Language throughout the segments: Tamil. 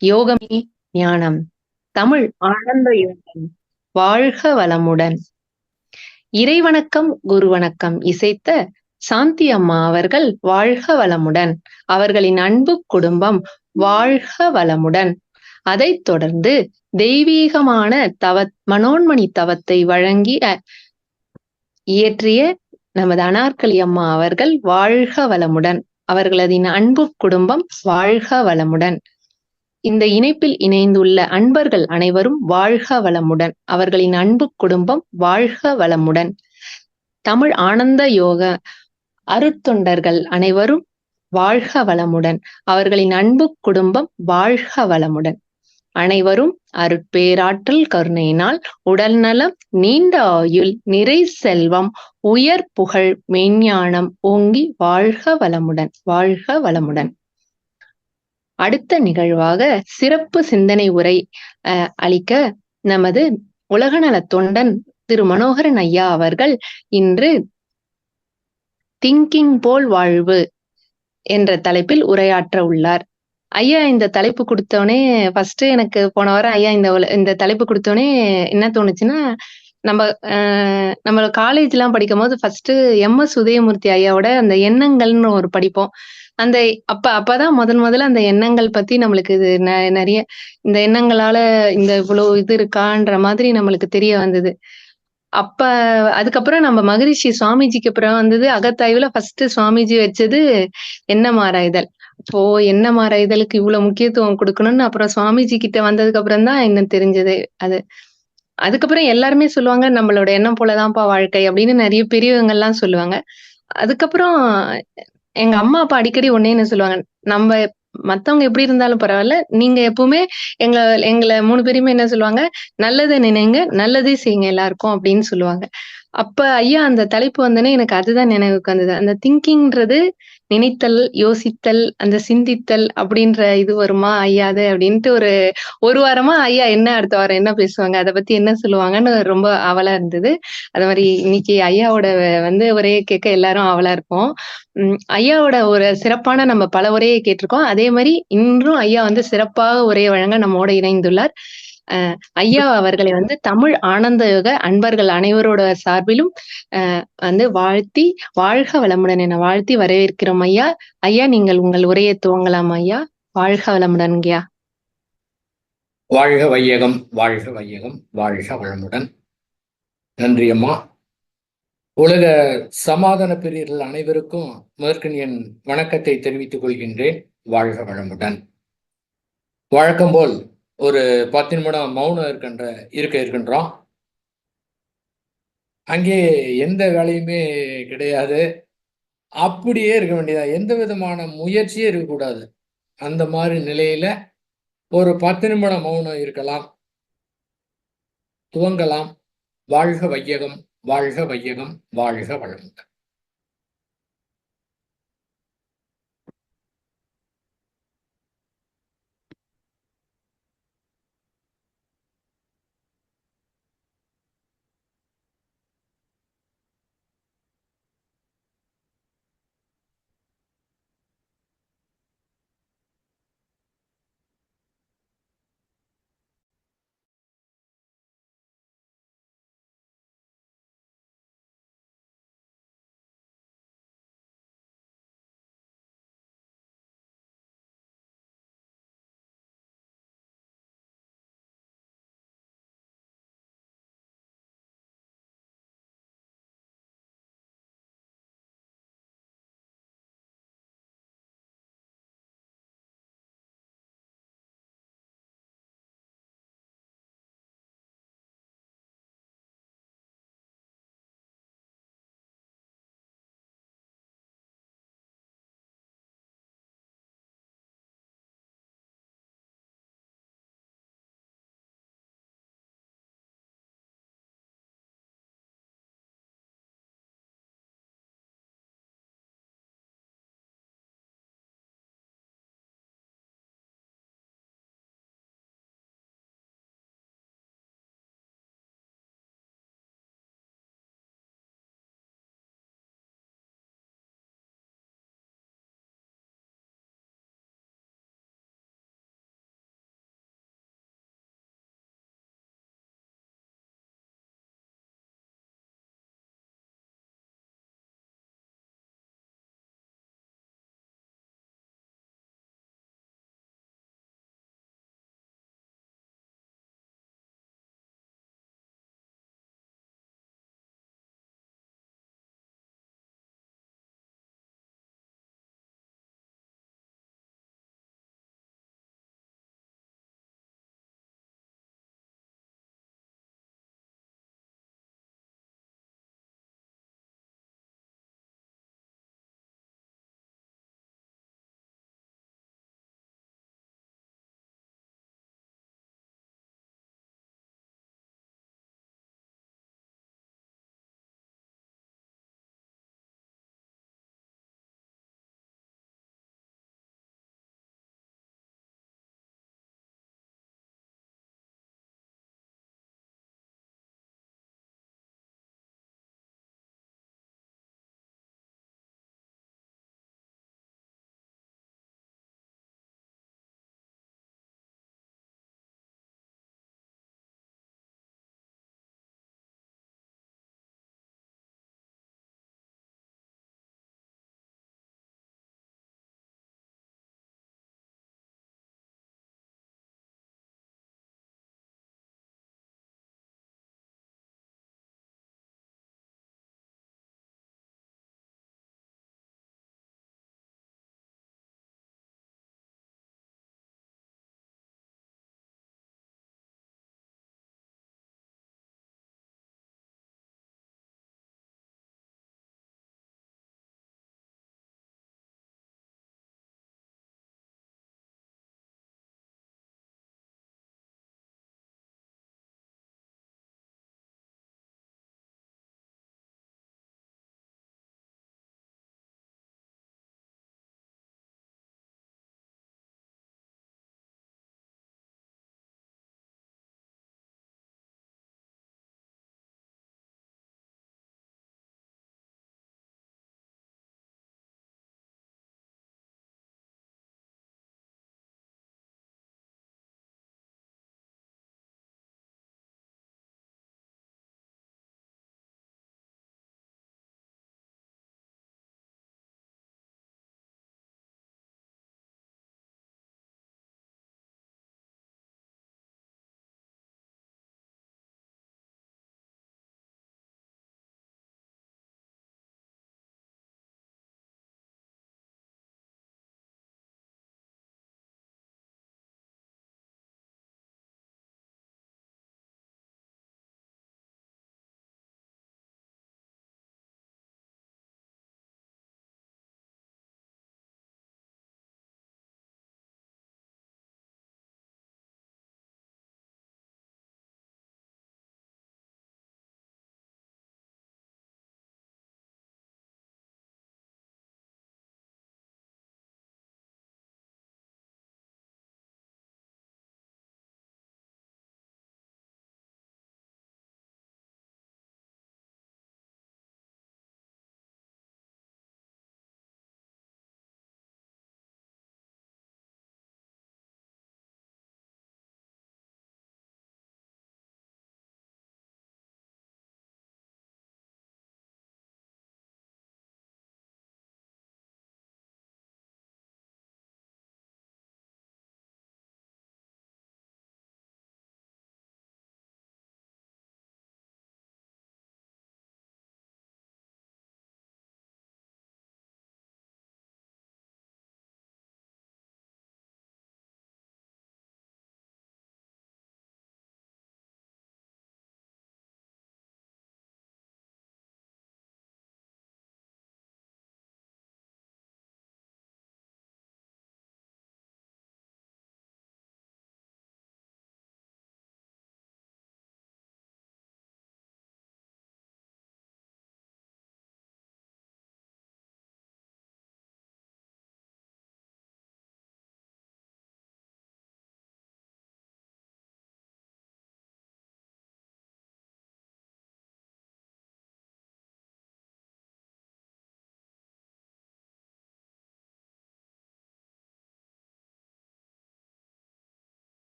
யோகமே ஞானம். தமிழ் ஆனந்த யோகம். வாழ்க வளமுடன். இறைவணக்கம், குருவணக்கம் இசைத்த சாந்தி அம்மா அவர்கள் வாழ்க வளமுடன். அவர்களின் அன்பு குடும்பம் வாழ்க வளமுடன். அதைத் தொடர்ந்து தெய்வீகமான மனோன்மணி தவத்தை வழங்கி இயற்றிய நமது அனார்கலி அம்மா அவர்கள் வாழ்க வளமுடன். அவர்களதின் அன்பு குடும்பம் வாழ்க வளமுடன். இந்த இணைப்பில் இணைந்துள்ள அன்பர்கள் அனைவரும் வாழ்க வளமுடன். அவர்களின் அன்பு குடும்பம் வாழ்க வளமுடன். தமிழ் ஆனந்த யோக அருட்தொண்டர்கள் அனைவரும் வாழ்க வளமுடன். அவர்களின் அன்பு குடும்பம் வாழ்க வளமுடன். அனைவரும் அருட்பேராற்றல் கருணையினால் உடல் நலம், நீண்ட ஆயுள், நிறை செல்வம், உயர் புகழ், மெய்ஞானம் ஓங்கி வாழ்க வளமுடன். வாழ்க வளமுடன். அடுத்த நிகழ்வாக சிறப்பு சிந்தனை உரை அளிக்க நமது உலகநலத் தொண்டன் திரு மனோகரன் ஐயா அவர்கள் இன்று திங்கிங் போல் வாழ்வு என்ற தலைப்பில் உரையாற்ற உள்ளார். ஐயா இந்த தலைப்பு கொடுத்தோடனே ஃபர்ஸ்ட் எனக்கு போன வாரம் ஐயா இந்த தலைப்பு கொடுத்தோடனே என்ன தோணுச்சுன்னா, நம்ம காலேஜ்லாம் படிக்கும் போது ஃபர்ஸ்ட் எம்.எஸ். உதயமூர்த்தி ஐயாவோட அந்த எண்ணங்கள்னு ஒரு படிப்போம். அந்த அப்பதான் முதல்ல அந்த எண்ணங்கள் பத்தி நம்மளுக்கு இது நிறைய இந்த எண்ணங்களால இந்த இவ்வளவு இது இருக்கான்ற மாதிரி நம்மளுக்கு தெரிய வந்தது. அப்ப அதுக்கப்புறம் நம்ம மகரிஷி சுவாமிஜிக்கு அப்புறம் வந்தது அகத்தாய்வுல ஃபர்ஸ்ட் சுவாமிஜி வச்சது எண்ணம் ஆராய்தல். அப்போ எண்ணம் ஆராய்தலுக்கு இவ்வளவு முக்கியத்துவம் கொடுக்கணும்னு அப்புறம் சுவாமிஜி கிட்ட வந்ததுக்கு அப்புறம் தான் இன்னும் தெரிஞ்சது அது. அதுக்கப்புறம் எல்லாருமே சொல்லுவாங்க நம்மளோட எண்ணம் போலதான்ப்பா வாழ்க்கை அப்படின்னு நிறைய பெரியவங்கலாம் சொல்லுவாங்க. அதுக்கப்புறம் எங்க அம்மா அப்பா அடிக்கடி ஒண்ணே என்ன சொல்லுவாங்க, நம்ம மத்தவங்க எப்படி இருந்தாலும் பரவாயில்ல. நீங்க எப்பவுமே எங்க எங்கள 3 பேரையுமே என்ன சொல்லுவாங்க, நல்லத நினைங்க, நல்லதே செய்யுங்க எல்லாருக்கும் அப்படின்னு சொல்லுவாங்க. அப்ப ஐயா அந்த தலைப்பு வந்தோனே எனக்கு அதுதான் நினைவுக்கு வந்தது. அந்த திங்கிங்ன்றது நினைத்தல், யோசித்தல், அந்த சிந்தித்தல் அப்படின்ற இது வருமா ஐயாது அப்படின்ட்டு ஒரு வாரமா ஐயா என்ன அடுத்த வாரம் என்ன பேசுவாங்க, அத பத்தி என்ன சொல்லுவாங்கன்னு ரொம்ப ஆவலா இருந்தது. அது மாரி இன்னைக்கு ஐயாவோட உரைய கேட்க எல்லாரும் ஆவலா இருப்போம். ஐயாவோட ஒரு சிறப்பான நம்ம பல உரையை கேட்டிருக்கோம். அதே மாரி இன்றும் ஐயா சிறப்பாக உரை வழங்க நம்மோட இணைந்துள்ளார். ஐயா அவர்களை தமிழ் ஆனந்த யோக அன்பர்கள் அனைவரோட சார்பிலும் வாழ்த்தி வாழ்க வளமுடன் என வாழ்த்தி வரவேற்கிறோம் ஐயா. ஐயா நீங்கள் உங்கள் உரையை துவங்கலாம் ஐயா. வாழ்க வளமுடன் ஐயா. வாழ்க வையகம், வாழ்க வையகம், வாழ்க வளமுடன். நன்றி அம்மா. உலக சமாதான பிரியர்கள் அனைவருக்கும் முதற்கண் என் வணக்கத்தை தெரிவித்துக் கொள்கின்றேன். வாழ்க வளமுடன். வழக்கம் போல் ஒரு 10 நிமிடம் மௌனம் இருக்கின்றோம். அங்கே எந்த வேலையுமே கிடையாது. அப்படியே இருக்க வேண்டியதா, எந்த விதமான முயற்சியே இருக்கக்கூடாது. அந்த மாதிரி நிலையில ஒரு 10 நிமிடம் மௌனம் இருக்கலாம், துவங்கலாம். வாழ்க வையகம், வாழ்க வையகம், வாழ்க வளமுடன்.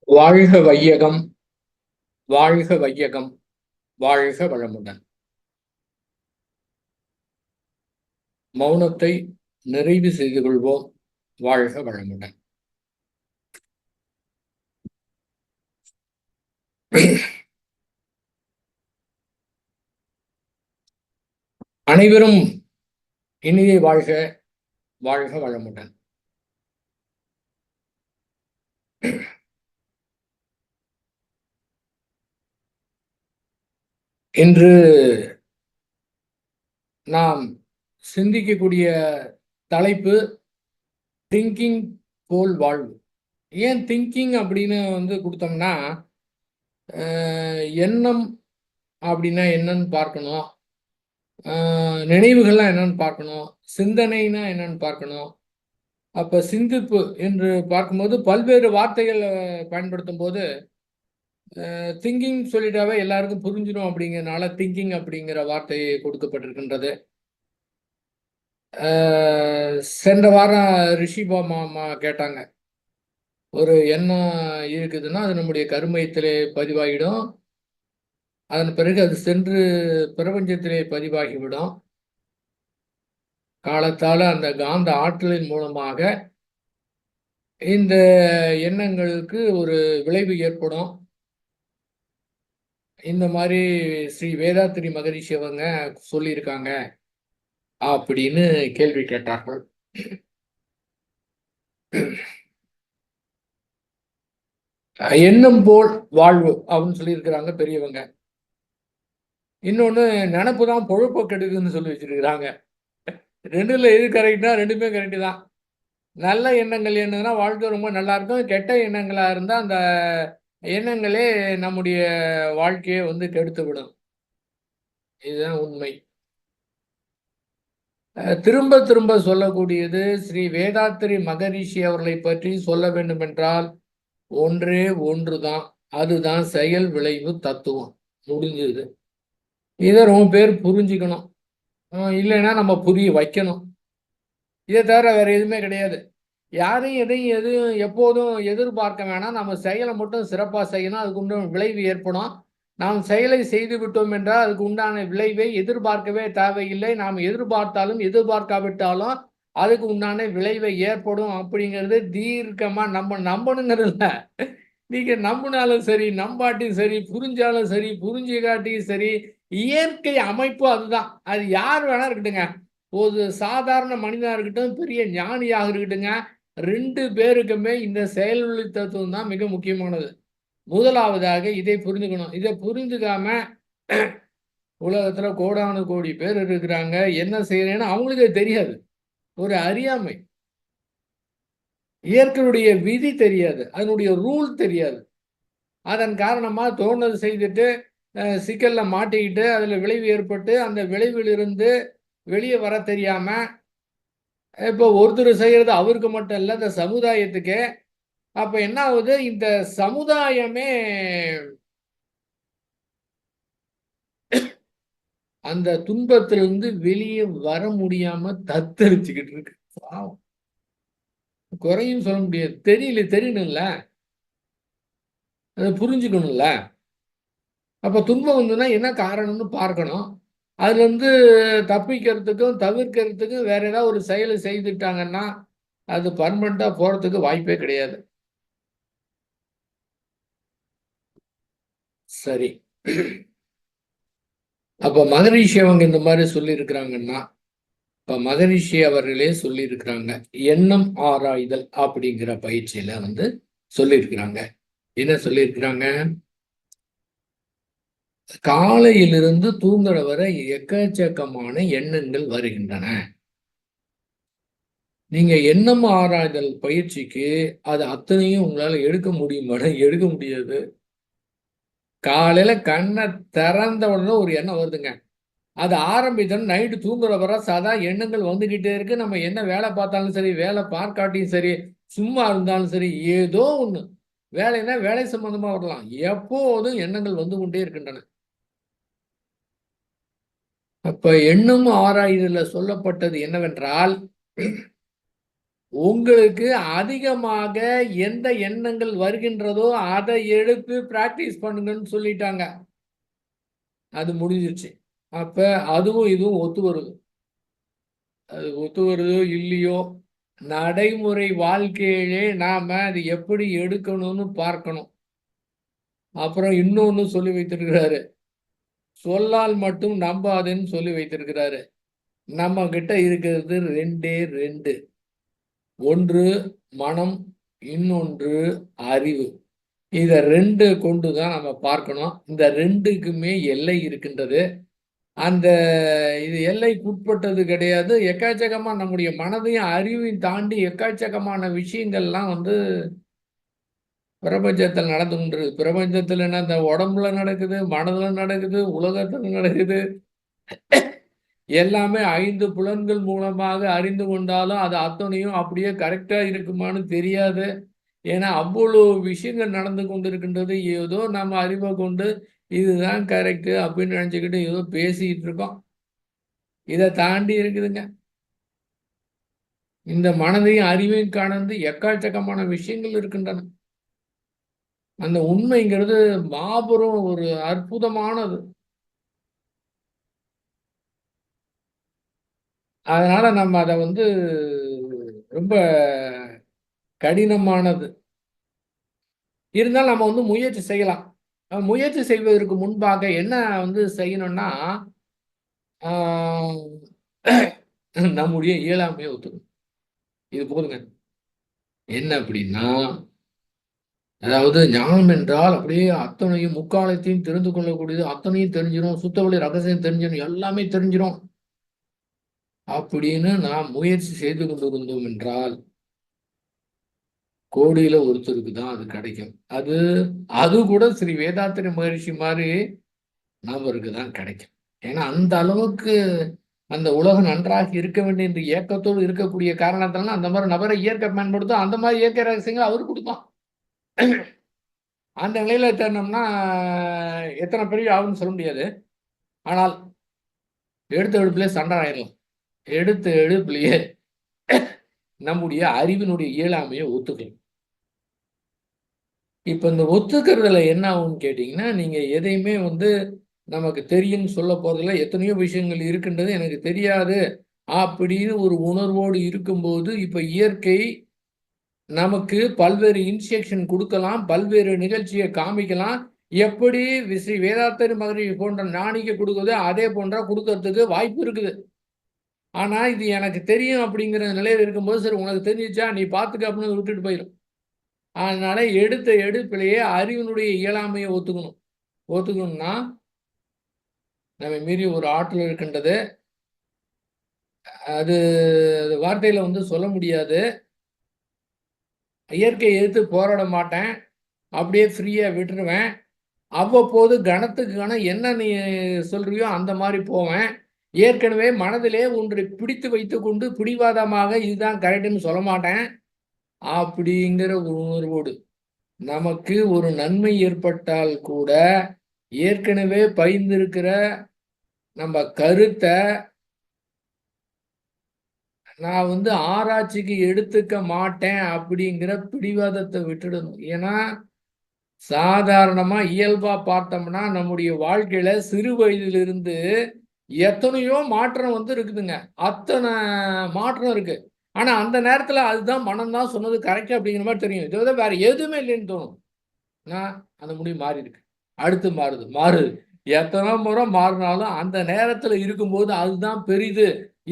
வாழ்க வையகம், வாழ்க வையகம், வாழ்க வளமுடன். மௌனத்தை நிறைவு செய்து கொள்வோம். வாழ்க வளமுடன். அனைவரும் இனிய வாழ்க, வாழ்க வளமுடன். இன்று நாம் சிந்திக்கக்கூடிய தலைப்பு திங்கிங் போல் வாழ்வு. ஏன் திங்கிங் அப்படின்னு கொடுத்தோம்னா, எண்ணம் அப்படின்னா என்னன்னு பார்க்கணும், நினைவுகள்லாம் என்னன்னு பார்க்கணும், சிந்தனைனா என்னன்னு பார்க்கணும். அப்ப சிந்திப்பு என்று பார்க்கும்போது பல்வேறு வார்த்தைகள் பயன்படுத்தும் போது திங்கிங் சொல்லிட்டாவே எல்லாருக்கும் புரிஞ்சிடும் அப்படிங்கிறதுனால திங்கிங் அப்படிங்கிற வார்த்தை கொடுக்கப்பட்டிருக்கின்றது. சென்ற வாரம் ரிஷி மாமா கேட்டாங்க, ஒரு எண்ணம் இருக்குதுன்னா அது நம்முடைய கருமையத்திலே பதிவாகிடும், அதன் பிறகு அது சென்று பிரபஞ்சத்திலே பதிவாகிவிடும். காலத்தால் அந்த காந்த ஆற்றலின் மூலமாக இந்த எண்ணங்களுக்கு ஒரு விளைவு ஏற்படும். இந்த மாதிரி ஸ்ரீ வேதாத்திரி மகரிஷி அவங்க சொல்லியிருக்காங்க அப்படின்னு கேள்வி கேட்டார்கள். எண்ணம் போல் வாழ்வு அப்படின்னு சொல்லியிருக்கிறாங்க பெரியவங்க. இன்னொன்னு நினப்பு தான் பொழப்ப கெடுக்குன்னு சொல்லி வச்சிருக்கிறாங்க. ரெண்டுல எது கரெக்டா? ரெண்டுமே கரெக்டு தான். நல்ல எண்ணங்கள் என்னதுன்னா வாழ்க்கை ரொம்ப நல்லா இருக்கும். கெட்ட எண்ணங்களா இருந்தா அந்த எண்ணங்களே நம்முடைய வாழ்க்கையை கெடுத்து விடும். இதுதான் உண்மை. திரும்ப திரும்ப சொல்லக்கூடியது ஸ்ரீ வேதாத்திரி மகரிஷி அவர்களை பற்றி சொல்ல வேண்டும் என்றால் ஒன்றே ஒன்றுதான், அதுதான் செயல் விளைவு தத்துவம். முடிஞ்சது. இதை ரொம்ப பேர் புரிஞ்சுக்கணும், இல்லைன்னா நம்ம புரிய வைக்கணும். இதை தவிர வேற எதுவுமே கிடையாது. யாரையும் எதையும் எப்போதும் எதிர்பார்க்க வேணாம். நம்ம செயலை மட்டும் சிறப்பாக செய்யணும், அதுக்கு உண்டான விளைவு ஏற்படும். நாம் செயலை செய்து விட்டோம் என்றால் அதுக்கு உண்டான விளைவை எதிர்பார்க்கவே தேவையில்லை. நாம் எதிர்பார்த்தாலும் எதிர்பார்க்காவிட்டாலும் அதுக்கு உண்டான விளைவை ஏற்படும் அப்படிங்கிறது தீர்க்கமாக நம்ம நம்பணுங்கிறதுல. நீங்கள் நம்பினாலும் சரி, நம்பாட்டியும் சரி, புரிஞ்சாலும் சரி, புரிஞ்சுக்காட்டியும் சரி, இயற்கை அமைப்பு அதுதான். அது யார் வேணா இருக்கட்டுங்க, ஒரு சாதாரண மனிதனாக இருக்கட்டும், பெரிய ஞானியாக இருக்கட்டுங்க, 2 பேருக்குமே இந்த செயல்வழி தத்துவம் தான் மிக முக்கியமானது. முதலாவதாக இதை புரிஞ்சுக்கணும். இதை புரிஞ்சுக்காம உலகத்துல கோடானு கோடி பேர் இருக்கிறாங்க. என்ன செய்யறேன்னு அவங்களுக்கே தெரியாது. ஒரு அறியாமை. இயற்கையுடைய விதி தெரியாது, அதனுடைய ரூல் தெரியாது. அதன் காரணமா தோணுது செய்துட்டு சிக்கல்ல மாட்டிக்கிட்டு அதுல விளைவு ஏற்பட்டு அந்த விளைவிலிருந்து வெளியே வர தெரியாம இப்போ ஒருத்தர் செய்யறது அவருக்கு மட்டும் இல்லை, இந்த சமுதாயத்துக்கு. அப்ப என்ன ஆகுது, இந்த சமுதாயமே அந்த துன்பத்திலிருந்து வெளியே வர முடியாம தத்தளிச்சுக்கிட்டு இருக்கு. குறையும் சொல்ல முடியாது. தெரியணும்ல, அதை புரிஞ்சுக்கணும்ல. அப்ப துன்பம் வந்துன்னா என்ன காரணம்னு பார்க்கணும். அதுல இருந்து தப்பிக்கிறதுக்கும் தவிர்க்கிறதுக்கும் வேற ஏதாவது ஒரு செயலை செய்துட்டாங்கன்னா அது பர்மனண்டா போறதுக்கு வாய்ப்பே கிடையாது. சரி, அப்ப மகரிஷி அவங்க இந்த மாதிரி சொல்லி இருக்கிறாங்கன்னா, இப்ப மகரிஷி அவர்களே சொல்லி இருக்கிறாங்க, எண்ணம் ஆராய்தல் அப்படிங்கிற பயிற்சியில சொல்லியிருக்கிறாங்க. என்ன சொல்லியிருக்கிறாங்க? காலையிலிருந்து தூங்குற வரை எக்கச்சக்கமான எண்ணங்கள் வருகின்றன. நீங்க எண்ணம் ஆராய்தல் பயிற்சிக்கு அது அத்தனையும் உங்களால எடுக்க முடியுமானா எடுக்க முடியாது. காலையில கண்ணை திறந்த உடனே ஒரு எண்ணம் வருதுங்க. அது ஆரம்பித்தோம் நைட்டு தூங்குற வர சதா எண்ணங்கள் வந்துகிட்டே இருக்கு. நம்ம என்ன வேலை பார்த்தாலும் சரி, வேலை பார்க்காட்டியும் சரி, சும்மா இருந்தாலும் சரி, ஏதோ ஒண்ணு வேலைன்னா வேலை சம்பந்தமா வரலாம், எப்போதும் எண்ணங்கள் வந்து கொண்டே இருக்கின்றன. அப்ப எண்ணும் ஆராய்தல சொல்லப்பட்டது என்னவென்றால், உங்களுக்கு அதிகமாக எந்த எண்ணங்கள் வருகின்றதோ அதை எடுத்து பிராக்டிஸ் பண்ணுங்கன்னு சொல்லிட்டாங்க. அது முடிஞ்சிருச்சு. அப்ப அதுவும் இதுவும் ஒத்து வருது. அது ஒத்து வருதோ இல்லையோ, நடைமுறை வாழ்க்கையிலே நாம அது எப்படி எடுக்கணும்னு பார்க்கணும். அப்புறம் இன்னொன்னு சொல்லி வைத்திருக்கிறாரு. சொல்லால் மட்டும் நம்பாதேன்னு சொல்லி வைத்திருக்கிறாரு. நம்ம கிட்ட இருக்கிறது 2 2. ஒன்று மனம், இன்னொன்று அறிவு. இத 2 கொண்டு தான் நம்ம பார்க்கணும். இந்த 2க்குமே எல்லை இருக்கின்றது. அந்த இது எல்லைக்குட்பட்டது கிடையாது. எக்கச்சக்கமா நம்முடைய மனதையும் அறிவையும் தாண்டி எக்கச்சக்கமான விஷயங்கள்லாம் பிரபஞ்சத்தில் நடந்து கொண்டிருக்கு. பிரபஞ்சத்தில் என்ன, இந்த உடம்புல நடக்குது, மனதுல நடக்குது, உலகத்துல நடக்குது. எல்லாமே 5 புலன்கள் மூலமாக அறிந்து கொண்டாலும் அது அத்தனையும் அப்படியே கரெக்டா இருக்குமான்னு தெரியாது. ஏன்னா அவ்வளோ விஷயங்கள் நடந்து கொண்டிருக்கின்றது. ஏதோ நம்ம அறிவை கொண்டு இதுதான் கரெக்ட் அப்படின்னு நினைச்சுக்கிட்டு ஏதோ பேசிக்கிட்டு இருக்கோம். இதை தாண்டி இருக்குதுங்க. இந்த மனதையும் அறிவையும் கடந்து எக்கச்சக்கமான விஷயங்கள் இருக்கின்றன. அந்த உண்மைங்கிறது மாபெரும் ஒரு அற்புதமானது. அதனால நம்ம அதை ரொம்ப கடினமானது. இருந்தாலும் நம்ம முயற்சி செய்யலாம். முயற்சி செய்வதற்கு முன்பாக என்ன செய்யணும்னா, ஆஹ், நம்முடைய இயலாமையை ஒத்துக்கணும். இது போதுங்க. என்ன அப்படின்னா, அதாவது ஞானம் என்றால் அப்படியே அத்தனையும் முக்காலத்தையும் தெரிந்து கொள்ளக்கூடியது, அத்தனையும் தெரிஞ்சிடும், சுத்தவெளி ரகசியம் தெரிஞ்சிடும், எல்லாமே தெரிஞ்சிடும் அப்படின்னு நாம் முயற்சி செய்து கொண்டிருந்தோம் என்றால் கோடியில ஒருத்தருக்கு தான் அது கிடைக்கும். அது கூட ஸ்ரீ வேதாத்திரி மகரிஷி மாதிரி நபருக்கு தான் கிடைக்கும். ஏன்னா அந்த அளவுக்கு அந்த உலகம் நன்றாக இருக்க வேண்டும் என்று ஏக்கத்தோடு இருக்கக்கூடிய காரணத்தால அந்த மாதிரி நபரை இயற்கை பயன்படுத்தும். அந்த மாதிரி இயற்கை ரகசியங்கள் அவரு கொடுப்பான். அந்த நிலையில தேடினோம்னா எத்தனை பெரிய ஆகும்னு சொல்ல முடியாது. ஆனால் எடுத்த எடுப்புலயே சண்டை ஆயிடலாம். எடுத்த எடுப்புலயே நம்முடைய அறிவினுடைய இயலாமையை ஒத்துக்கலாம். இப்ப இந்த ஒத்துக்கிறதுல என்ன ஆகும்னு கேட்டீங்கன்னா, நீங்க எதையுமே நமக்கு தெரியும்னு சொல்ல போறதில்ல. எத்தனையோ விஷயங்கள் இருக்கின்றது, எனக்கு தெரியாது அப்படின்னு ஒரு உணர்வோடு இருக்கும்போது, இப்ப இயற்கை நமக்கு பல்வேறு இன்ஸ்ட்ரக்ஷன் கொடுக்கலாம், பல்வேறு நிகழ்ச்சியை காமிக்கலாம். எப்படி ஸ்ரீ வேதாத்திரி மகரிஷி போன்ற ஞானிக்கு கொடுக்குதோ அதே போன்ற கொடுக்கறதுக்கு வாய்ப்பு இருக்குது. ஆனா இது எனக்கு தெரியும் அப்படிங்கிற நிலையில் இருக்கும்போது, சரி உனக்கு தெரிஞ்சிச்சா நீ பார்த்துக்க அப்படின்னு விட்டுட்டு போயிடும். அதனால எடுத்த எடுப்பிலேயே அறிவினுடைய இயலாமையை ஒத்துக்கணும். ஒத்துக்கணும்னா நம்ம மீறி ஒரு ஆற்றல் இருக்கின்றது. அது வார்த்தையில சொல்ல முடியாது. இயற்கையை எதிர்த்து போராட மாட்டேன். அப்படியே ஃப்ரீயா விட்டுருவேன். அவ்வப்போது கணத்துக்கு கணம் என்ன நீ சொல்றியோ அந்த மாதிரி போவேன். ஏற்கனவே மனதிலே ஒன்றை பிடித்து வைத்துக்கொண்டு பிடிவாதமாக இதுதான் கரெக்டுன்னு சொல்ல மாட்டேன். அப்படிங்கிற ஒரு உணர்வோடு நமக்கு ஒரு நன்மை ஏற்பட்டால் கூட ஏற்கனவே பயிர்ந்திருக்கிற நம்ம கருத்தை நான் ஆராய்ச்சிக்கு எடுத்துக்க மாட்டேன் அப்படிங்கிற பிடிவாதத்தை விட்டுடணும். ஏன்னா சாதாரணமா இயல்பா பார்த்தோம்னா நம்முடைய வாழ்க்கையில சிறு வயதிலிருந்து எத்தனையோ மாற்றம் இருக்குதுங்க. அத்தனை மாற்றம் இருக்கு. ஆனா அந்த நேரத்துல அதுதான் மனம்தான் சொன்னது கரெக்ட் அப்படிங்கிற மாதிரி தெரியும். இதை விட வேற எதுவுமே இல்லைன்னு தோணும். நான் அந்த முடிவு மாறி இருக்கு. அடுத்து மாறுது. எத்தனை முறை மாறினாலும் அந்த நேரத்துல இருக்கும்போது அதுதான் பெரிது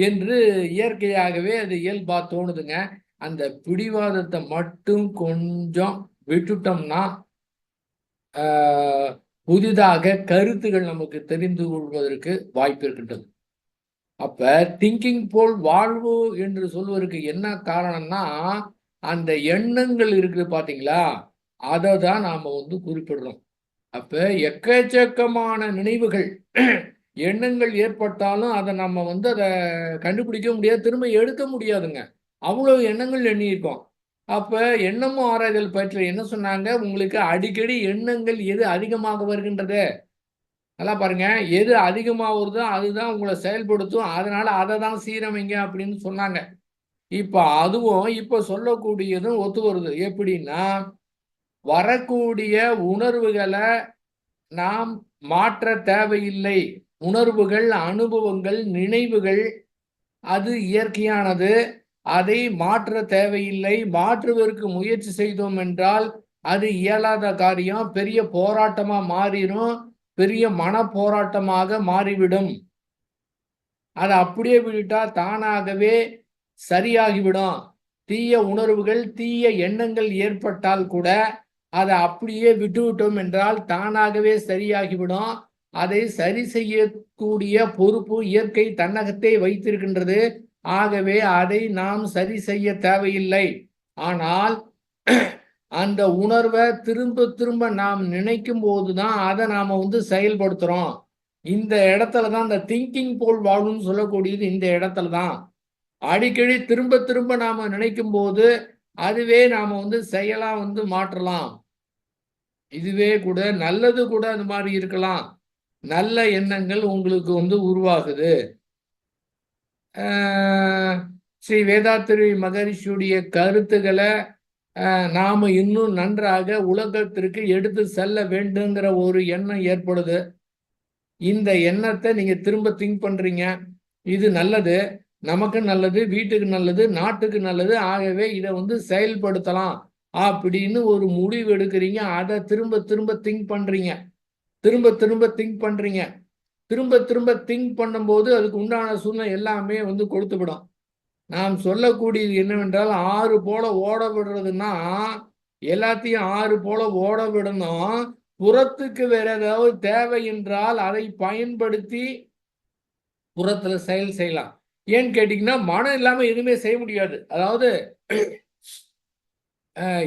என்று இயற்கையாகவே அது இயல்பா தோணுதுங்க. அந்த பிடிவாதத்தை மட்டும் கொஞ்சம் விட்டுட்டோம்னா புதிதாக கருத்துகள் நமக்கு தெரிந்து கொள்வதற்கு வாய்ப்பு இருக்கின்றது. அப்ப திங்கிங் போல் வாழ்வு என்று சொல்வதற்கு என்ன காரணம்னா அந்த எண்ணங்கள் இருக்குது பாத்தீங்களா, அதை தான் நாம குறிப்பிடுறோம். அப்ப எக்கச்சக்கமான நினைவுகள் எண்ணங்கள் ஏற்பட்டாலும் அதை நம்ம அதை கண்டுபிடிக்க முடியாது, திரும்ப எடுக்க முடியாதுங்க. அவ்வளவு எண்ணங்கள் எண்ணியிருக்கோம். அப்ப எண்ணமும் ஆராய்தல் பற்றி என்ன சொன்னாங்க, உங்களுக்கு அடிக்கடி எண்ணங்கள் எது அதிகமாக வருகின்றது நல்லா பாருங்க, எது அதிகமாக வருதோ அதுதான் உங்களை செயல்படுத்தும். அதனால அதை தான் சீரமைங்க அப்படின்னு சொன்னாங்க. இப்ப அதுவும் இப்ப சொல்லக்கூடியதும் ஒத்து வருது. எப்படின்னா, வரக்கூடிய உணர்வுகளை நாம் மாற்ற தேவையில்லை. உணர்வுகள், அனுபவங்கள், நினைவுகள் அது இயற்கையானது. அதை மாற்ற தேவையில்லை. மாற்றுவதற்கு முயற்சி செய்தோம் என்றால் அது இயலாத காரியம். பெரிய போராட்டமா மாறிடும். பெரிய மன போராட்டமாக மாறிவிடும். அதை அப்படியே விட்டுட்டா தானாகவே சரியாகிவிடும். தீய உணர்வுகள், தீய எண்ணங்கள் ஏற்பட்டால் கூட அதை அப்படியே விட்டுவிட்டோம் என்றால் தானாகவே சரியாகிவிடும். அதை சரி செய்யக்கூடிய பொறுப்பு இயற்கை தன்னகத்தை வைத்திருக்கின்றது. ஆகவே அதை நாம் சரி செய்ய தேவையில்லை. ஆனால் அந்த உணர்வை திரும்ப திரும்ப நாம் நினைக்கும் போதுதான் அதை நாம செயல்படுத்துறோம். இந்த இடத்துலதான் இந்த திங்கிங் போல் வாழும்னு சொல்லக்கூடியது இந்த இடத்துலதான். அடிக்கடி திரும்ப திரும்ப நாம நினைக்கும் போது அதுவே நாம செயலா மாற்றலாம். இதுவே கூட நல்லது கூட அது மாதிரி இருக்கலாம். நல்ல எண்ணங்கள் உங்களுக்கு உருவாகுது. ஸ்ரீ வேதாத்திரி மகரிஷியுடைய கருத்துக்களை நாம இன்னும் நன்றாக உலகத்திற்கு எடுத்து செல்ல வேண்டுங்கிற ஒரு எண்ணம் ஏற்படுது. இந்த எண்ணத்தை நீங்க திரும்ப திங்க் பண்றீங்க. இது நல்லது, நமக்கு நல்லது, வீட்டுக்கு நல்லது, நாட்டுக்கு நல்லது. ஆகவே இதை செயல்படுத்தலாம் அப்படின்னு ஒரு முடிவு எடுக்கிறீங்க. அதை திரும்ப திரும்ப திங்க் பண்றீங்க. திரும்ப திரும்ப திங்க் பண்றீங்க. திரும்ப திரும்ப திங்க் பண்ணும்போது அதுக்கு உண்டான சூழ்நிலை எல்லாமே கொடுத்துவிடும். நாம் சொல்லக்கூடியது என்னவென்றால், ஆறு போல ஓட விடுறதுன்னா எல்லாத்தையும் ஆறு போல ஓட விடணும். புறத்துக்கு வேற ஏதாவது தேவை என்றால் அதை பயன்படுத்தி புறத்துல செயல் செய்யலாம். ஏன்னு கேட்டீங்கன்னா, மனம் இல்லாம எதுவுமே செய்ய முடியாது. அதாவது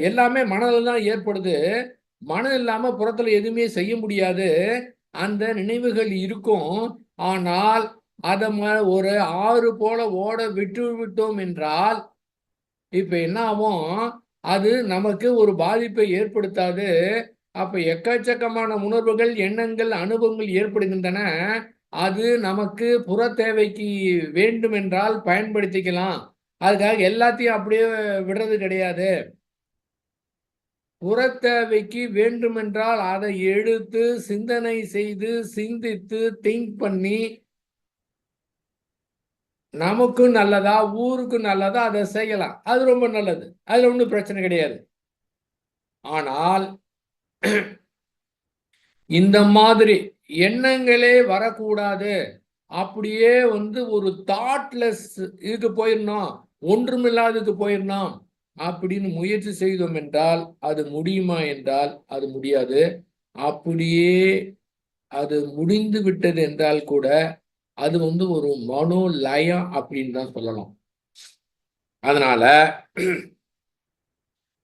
எல்லாமே மனதில் தான் ஏற்படுது. மனம் இல்லாம புறத்துல எதுவுமே செய்ய முடியாது. அந்த நினைவுகள் இருக்கும். ஆனால் அதை ஒரு ஆறு போல ஓட விட்டு விட்டோம் என்றால் இப்ப என்ன ஆகும்? அது நமக்கு ஒரு பாதிப்பை ஏற்படுத்தாது. அப்ப எக்கச்சக்கமான உணர்வுகள், எண்ணங்கள், அனுபவங்கள் ஏற்படுகின்றன. அது நமக்கு புற தேவைக்கு வேண்டுமென்றால் பயன்படுத்திக்கலாம். அதுக்காக எல்லாத்தையும் அப்படியே விடுறது கிடையாது. புற தேவைக்கு வேண்டுமென்றால் அதை எடுத்து சிந்தனை செய்து சிந்தித்து திங்க் பண்ணி நமக்கும் நல்லதா, ஊருக்கும் நல்லதா அதை செய்யலாம். அது ரொம்ப நல்லது. அதுல ஒன்றும் பிரச்சனை கிடையாது. ஆனால் இந்த மாதிரி எண்ணங்களே வரக்கூடாது. அப்படியே ஒரு தாட்லெஸ் இதுக்கு போயிடணும், ஒன்றுமில்லாததுக்கு போயிடணும் அப்படின்னு முயற்சி செய்தோம் என்றால் அது முடியுமா என்றால் அது முடியாது. அப்படியே அது முடிந்து விட்டது என்றால் கூட அது ஒரு மனோ லயம் அப்படின்னு தான் சொல்லலாம். அதனால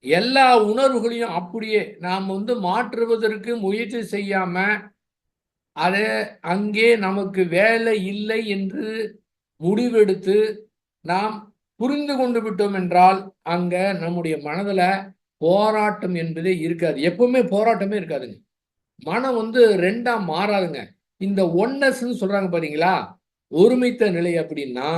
எல்லா உணர்வுகளையும் அப்படியே நாம் மாற்றுவதற்கு முயற்சி செய்யாம அதை அங்கே நமக்கு வேலை இல்லை என்று முடிவெடுத்து நாம் புரிந்து கொண்டு விட்டோம் என்றால் அங்க நம்முடைய மனதுல போராட்டம் என்பதே இருக்காது. எப்பவுமே போராட்டமே இருக்காதுங்க. மனம் ரெண்டா மாறாதுங்க. இந்த ஒன்னஸ்ன்னு சொல்றாங்க பாத்தீங்களா, ஒருமித்த நிலை. அப்படின்னா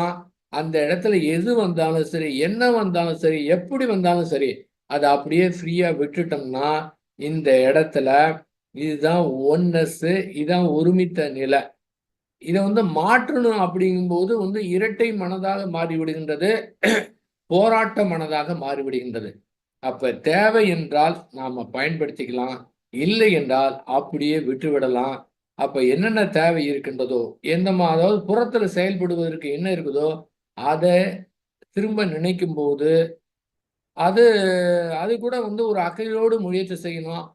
அந்த இடத்துல எது வந்தாலும் சரி, என்ன வந்தாலும் சரி, எப்படி வந்தாலும் சரி, அதை அப்படியே ஃப்ரீயா விட்டுட்டோம்னா இந்த இடத்துல இதுதான் ஒன்னஸ், இதுதான் ஒருமித்த நிலை. இதை மாற்றணும் அப்படிங்கும்போது இரட்டை மனதாக மாறிவிடுகின்றது, போராட்ட மனதாக மாறிவிடுகின்றது. அப்ப தேவை என்றால் நாம பயன்படுத்திக்கலாம், இல்லை என்றால் அப்படியே விட்டுவிடலாம். அப்ப என்னென்ன தேவை இருக்கின்றதோ, அதாவது புறத்துல செயல்படுவதற்கு என்ன இருக்குதோ அதை திரும்ப நினைக்கும் போது அது அது கூட ஒரு அக்கறையோடு முயற்சி செய்யணும்.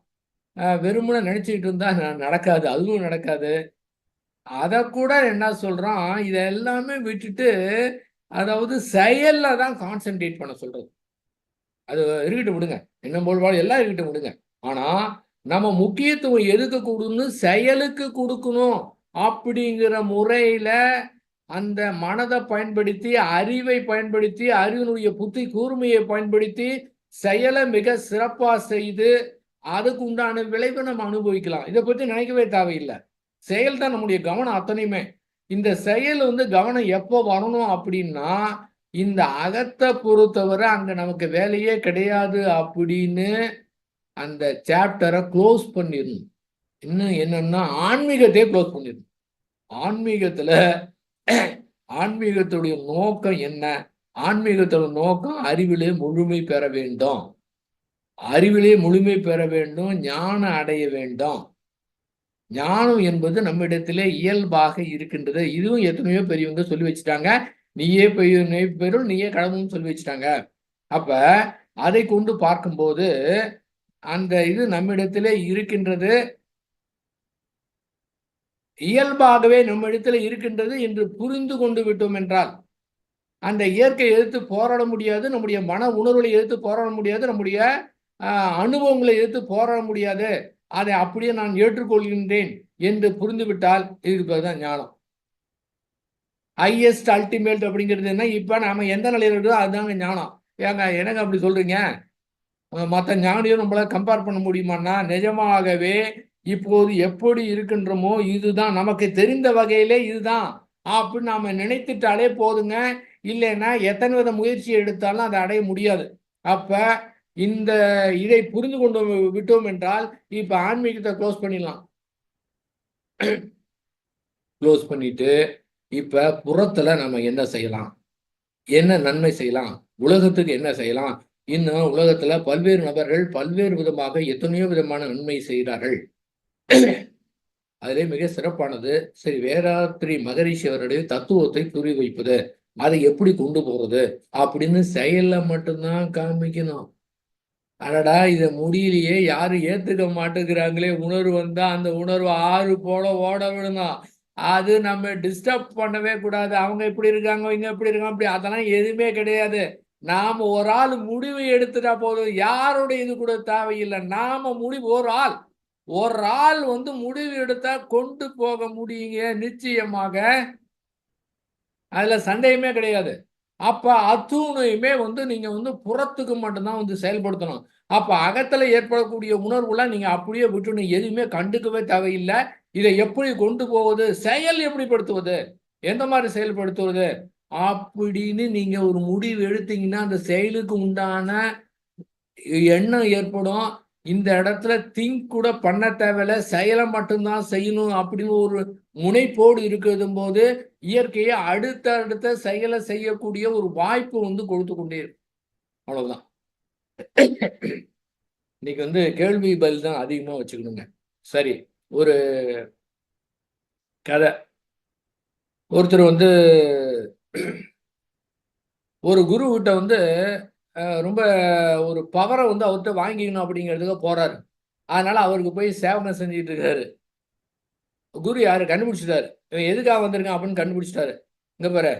வெறுமனே நினைச்சுக்கிட்டு இருந்தா நடக்காது, அதுவும் நடக்காது. அதை கூட என்ன சொல்றோம், இதை எல்லாமே விட்டுட்டு அதாவது செயல்ல தான் கான்சென்ட்ரேட் பண்ண சொல்றது. அது இருக்கட்டும் விடுங்க, எண்ணம் போல் வாழ் எல்லாம் இருக்கட்டும் விடுங்க. ஆனா நம்ம முக்கியத்துவம் எதுக்கு கொடுக்கணும், செயலுக்கு கொடுக்கணும் அப்படிங்கிற முறையில அந்த மனதை பயன்படுத்தி, அறிவை பயன்படுத்தி, அறிவினுடைய புத்தி கூர்மையை பயன்படுத்தி செயலை மிக சிறப்பா செய்து அதுக்கு உண்டான விளைவை நம்ம அனுபவிக்கலாம். இதை பத்தி நினைக்கவே தேவையில்லை. செயல் தான் நம்முடைய கவனம் அத்தனையுமே. இந்த செயல் கவனம் எப்போ வரணும் அப்படின்னா இந்த அகத்தை பொறுத்தவரை அங்க நமக்கு வேலையே கிடையாது அப்படின்னு அந்த சாப்டரை க்ளோஸ் பண்ணிடணும். இன்னும் என்னன்னா ஆன்மீகத்தையே க்ளோஸ் பண்ணிடணும். ஆன்மீகத்துடைய நோக்கம் என்ன? ஆன்மீகத்தோட நோக்கம் அறிவிலே முழுமை பெற வேண்டும், அறிவிலே முழுமை பெற வேண்டும், ஞானம் அடைய வேண்டும். ஞானம் என்பது நம்மிடத்திலே இயல்பாக இருக்கின்றது. இதுவும் எத்தனையோ பெரியவங்க சொல்லி வச்சுட்டாங்க. நீயே பெருள் நீயே கடவுள்னு சொல்லி வச்சுட்டாங்க. அப்ப அதை கொண்டு பார்க்கும்போது அந்த இது நம்மிடத்திலே இருக்கின்றது, இயல்பாகவே நம்மிடத்துல இருக்கின்றது என்று புரிந்து கொண்டு விட்டோம் என்றால் அந்த இயற்கையை எதிர்த்து போராட முடியாது, நம்முடைய மன உணர்வுகளை எதிர்த்து போராட முடியாது, நம்முடைய அனுபவங்களை எதிர்த்து போராட முடியாது, அதை அப்படியே நான் ஏற்றுக்கொள்கின்றேன் என்று புரிந்துவிட்டால் இருப்பதுதான் ஞானம். ஹையஸ்ட் அல்டிமேட் அப்படிங்கிறது என்ன? இப்ப நாம எந்த நிலையில இருக்கோ அதுதாங்க ஞானம். ஏங்க என்னங்க அப்படி சொல்றீங்க? மற்ற ஞானியும் நம்மளால கம்பேர் பண்ண முடியுமான்னா, நிஜமாகவே இப்போது எப்படி இருக்கின்றோமோ இதுதான், நமக்கு தெரிந்த வகையிலே இதுதான் அப்படின்னு நாம நினைத்துட்டாலே போதுங்க. இல்லைன்னா எத்தனை வித முயற்சி எடுத்தாலும் அதை அடைய முடியாது. அப்ப இந்த இதை புரிந்து கொண்டு விட்டோம் என்றால் இப்ப ஆன்மீகத்தை க்ளோஸ் பண்ணிடலாம். க்ளோஸ் பண்ணிட்டு இப்ப புறத்துல நம்ம என்ன செய்யலாம், என்ன நன்மை செய்யலாம், உலகத்துக்கு என்ன செய்யலாம். இன்னும் உலகத்துல பல்வேறு நபர்கள் பல்வேறு விதமாக எத்தனையோ விதமான நன்மை செய்கிறார்கள். அதிலே மிக சிறப்பானது சரி வேதாத்ரி மகரிஷி அவருடைய தத்துவத்தை புரி வைப்பது, அதை எப்படி கொண்டு போறது அப்படின்னு செயல்ல மட்டும்தான் காமிக்கணும். அடடா இதை முடியலையே, யாரும் ஏத்துக்க மாட்டேங்கிறாங்களே, உணர்வு வந்தா அந்த உணர்வு ஆறு போல ஓட விடணும். அது நம்ம டிஸ்டர்ப் பண்ணவே கூடாது. அவங்க இப்படி இருக்காங்க, இங்க இப்படி இருக்காங்க, அப்படி அதெல்லாம் எதுவுமே கிடையாது. நாம ஒரு ஆள் முடிவு எடுத்துட்டா போதும், யாருடைய இது கூட தேவையில்லை. நாம முடிவு ஒரு ஆள் முடிவு எடுத்தா கொண்டு போக முடியுங்க நிச்சயமாக, அதுல சந்தேகமே கிடையாது. அப்ப அத்துணையுமே நீங்க புறத்துக்கு மட்டும்தான் செயல்படுத்தணும். அப்ப அகத்துல ஏற்படக்கூடிய உணர்வுலாம் நீங்க அப்படியே விட்டுணும், எதுவுமே கண்டுக்கவே தேவையில்லை. இதை எப்படி கொண்டு போவது, செயல் எப்படிப்படுத்துவது, எந்த மாதிரி செயல்படுத்துவது அப்படின்னு நீங்க ஒரு முடிவு எடுத்தீங்கன்னா அந்த செயலுக்கு உண்டான எண்ணம் ஏற்படும். இந்த இடத்துல திங்க் கூட பண்ண தேவையில்ல, செயலை மட்டும்தான் செய்யணும் அப்படின்னு ஒரு முனைப்போடு இருக்கிறது போது இயற்கையை அடுத்த செயலை செய்யக்கூடிய ஒரு வாய்ப்பு கொடுத்து கொண்டே இருக்கும். அவ்வளவுதான். இன்னைக்கு கேள்வி பதில் தான் அதிகமா வச்சுக்கணுங்க. சரி, ஒரு கதை. ஒருத்தர் ஒரு குரு கிட்ட ரொம்ப ஒரு பவரை அவர்கிட்ட வாங்கிக்கணும் அப்படிங்கிறதுக்கு போறாரு. அதனால அவருக்கு போய் சேவனை செஞ்சுட்டு இருக்காரு. குரு யாரு கண்டுபிடிச்சிட்டாரு, இவன் எதுக்காக வந்திருக்கான் அப்படின்னு கண்டுபிடிச்சிட்டாரு. இங்க பாரு,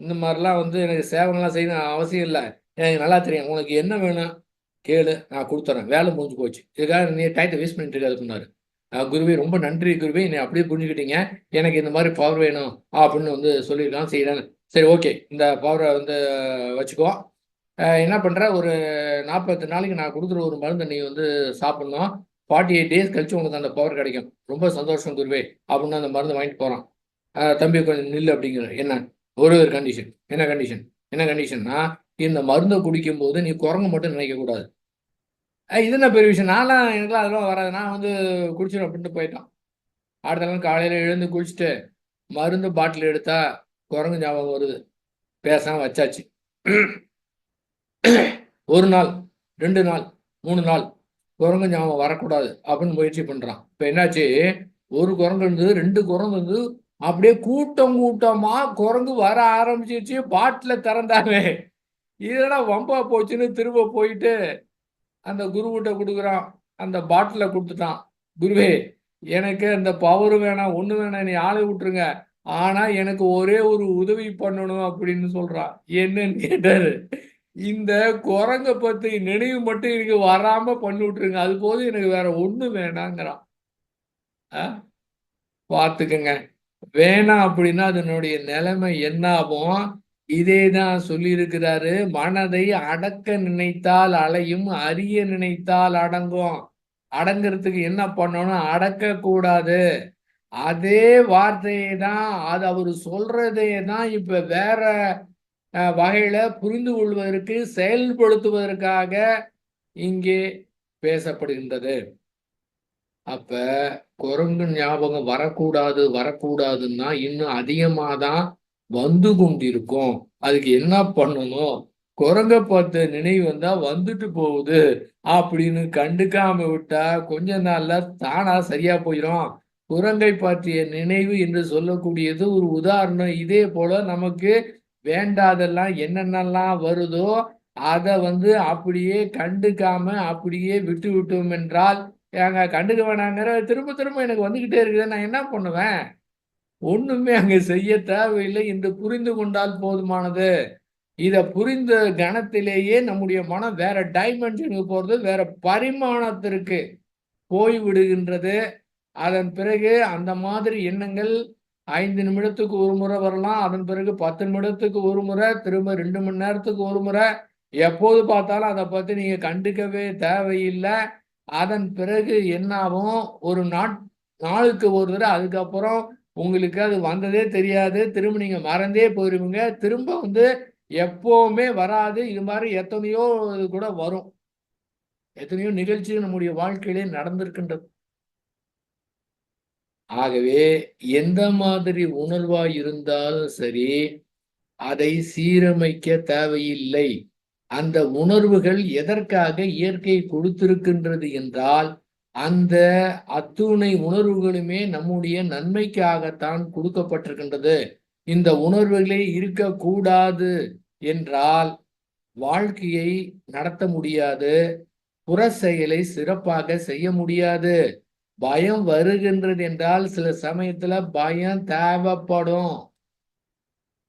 இந்த மாதிரிலாம் எனக்கு சேவனெல்லாம் செய்யணும் அவசியம் இல்லை, எனக்கு நல்லா தெரியும், உனக்கு என்ன வேணும் கேளு, நான் கொடுத்துறேன், வேலை முடிஞ்சு போச்சு, இதுக்காக நீ டைத்தை வேஸ்ட் பண்ணிட்டு இருக்காதுன்னாரு. குருவே ரொம்ப நன்றி குருவே, என்னை அப்படியே புரிஞ்சுக்கிட்டீங்க, எனக்கு இந்த மாதிரி பவர் வேணும் அப்படின்னு சொல்லியிருக்கான், செய்யறேன். சரி ஓகே, இந்த பவரை வச்சுக்கோ. என்ன பண்ற, ஒரு 40 நாளைக்கு நான் கொடுக்குற ஒரு மருந்தை நீ சாப்பிடணும், 48 டேஸ் கழிச்சு உனக்கு அந்த பவர் கிடைக்கும். ரொம்ப சந்தோஷம் குருவே அப்படின்னு அந்த மருந்து வாங்கிட்டு போறான். தம்பி கொஞ்சம் நில்லு அப்படிங்கிற. என்ன ஒரு கண்டிஷன், என்ன கண்டிஷன், என்ன கண்டிஷன்னா இந்த மருந்தை குடிக்கும் போது நீ குரங்கு மட்டும் நினைக்க கூடாது. இது என்ன பெரிய விஷயம், நான்லாம் எனக்குலாம் அதெல்லாம் வராது, நான் குடிச்சிடும் அப்படின்ட்டு போயிட்டான். அடுத்த நாள் காலையில எழுந்து குளிச்சுட்டு மருந்து பாட்டில் எடுத்தா குரங்கு ஞாபகம் வருது, பேசாம வச்சாச்சு. ஒரு நாள், 2 நாள், 3 நாள் குரங்கு ஞாபகம் வரக்கூடாது அப்படின்னு முயற்சி பண்றான். இப்ப என்னாச்சு, ஒரு குரங்கு இருந்தது, 2 குரங்கு இருந்தது, அப்படியே கூட்டமா குரங்கு வர ஆரம்பிச்சிருச்சு. பாட்டில திறந்தாங்க. இதெல்லாம் வம்பா போச்சுன்னு திரும்ப போயிட்டு அந்த குருவிட்ட கொடுக்குறான். அந்த பாட்டில கொடுத்துட்டான். குருவே எனக்கு அந்த பவர் வேணாம், ஒண்ணு வேணாம், நீ ஆளை விட்டுருங்க, ஆனா எனக்கு ஒரே ஒரு உதவி பண்ணணும் அப்படின்னு சொல்றான். என்னன்னு கேட்டாரு. இந்த குரங்க பத்தி நினைவு மட்டும் எனக்கு வராம பண்ணி விட்டுருங்க, அது போதும், எனக்கு வேற ஒண்ணு வேணாங்கிறான். பார்த்துக்கங்க, வேணாம் அப்படின்னா அதனுடைய நிலைமை என்ன ஆகும்? இதேதான் சொல்லி இருக்கிறாரு, மனதை அடக்க நினைத்தால் அலையும், அறிய நினைத்தால் அடங்கும். அடங்கிறதுக்கு என்ன பண்ணணும், அடக்க கூடாது. அதே வார்த்தையை தான், அது அவரு சொல்றதே தான் இப்ப வேற வகையில புரிந்து கொள்வதற்கு, செயல்படுத்துவதற்காக இங்கே பேசப்படுகின்றது. அப்ப குரங்கு ஞாபகம் வரக்கூடாது வரக்கூடாதுன்னா இன்னும் அதிகமா தான் வந்து கொண்டிருக்கும். அதுக்கு என்ன பண்ணணும்? குரங்க பார்த்த நினைவு வந்தா வந்துட்டு போகுது அப்படின்னு கண்டுக்காம விட்டா கொஞ்ச நாள்ல தானா சரியா போயிடும். குரங்கை பற்றிய நினைவு என்று சொல்லக்கூடியது ஒரு உதாரணம். இதே போல நமக்கு வேண்டாதெல்லாம் என்னென்னலாம் வருதோ அதை அப்படியே கண்டுக்காம அப்படியே விட்டு விட்டோம் என்றால், ஏங்க கண்டுக்க வேணாங்கிற திரும்ப திரும்ப எனக்கு வந்துகிட்டே இருக்குது, நான் என்ன பண்ணுவேன்? ஒண்ணுமே அங்க செய்ய தேவையில்லை என்று புரிந்து கொண்டால் போதுமானது. இத புரிந்த கணத்திலேயே நம்முடைய மனம் வேற டைமென்ஷனுக்கு போறது, வேற பரிமாணத்திற்கு போய் விடுகின்றது. அதன் பிறகு அந்த மாதிரி எண்ணங்கள் 5 நிமிடத்துக்கு ஒரு முறை வரலாம். அதன் பிறகு 10 நிமிடத்துக்கு ஒரு முறை, திரும்ப 2 மணி நேரத்துக்கு ஒரு முறை, எப்போது பார்த்தாலும் அத பத்தி நீங்க கண்டுக்கவே தேவையில்ல. அதன் பிறகு என்னாகும்? ஒரு நாளுக்கு ஒரு தடவ அதுக்கப்புறம் உங்களுக்கு அது வந்ததே தெரியாது. திரும்ப நீங்க மறந்தே போயிருவீங்க. திரும்ப எப்பவுமே வராது. இது மாரி எத்தனையோ இது கூட வரும். எத்தனையோ நிகழ்ச்சிகள் நம்முடைய வாழ்க்கையிலே நடந்திருக்கின்றது. ஆகவே எந்த மாதிரி உணர்வாய் இருந்தாலும் சரி, அதை சீரமைக்க தேவையில்லை. அந்த உணர்வுகள் எதற்காக இயற்கை கொடுத்திருக்கின்றது என்றால், அந்த அத்துணை உணர்வுகளுமே நம்முடைய நன்மைக்காகத்தான் கொடுக்கப்பட்டிருக்கின்றது. இந்த உணர்வுகளே இருக்கக்கூடாது என்றால் வாழ்க்கையை நடத்த முடியாது. புற செயலை சிறப்பாக செய்ய முடியாது. பயம் வருகின்றது என்றால் சில சமயத்துல பயம் தேவைப்படும்.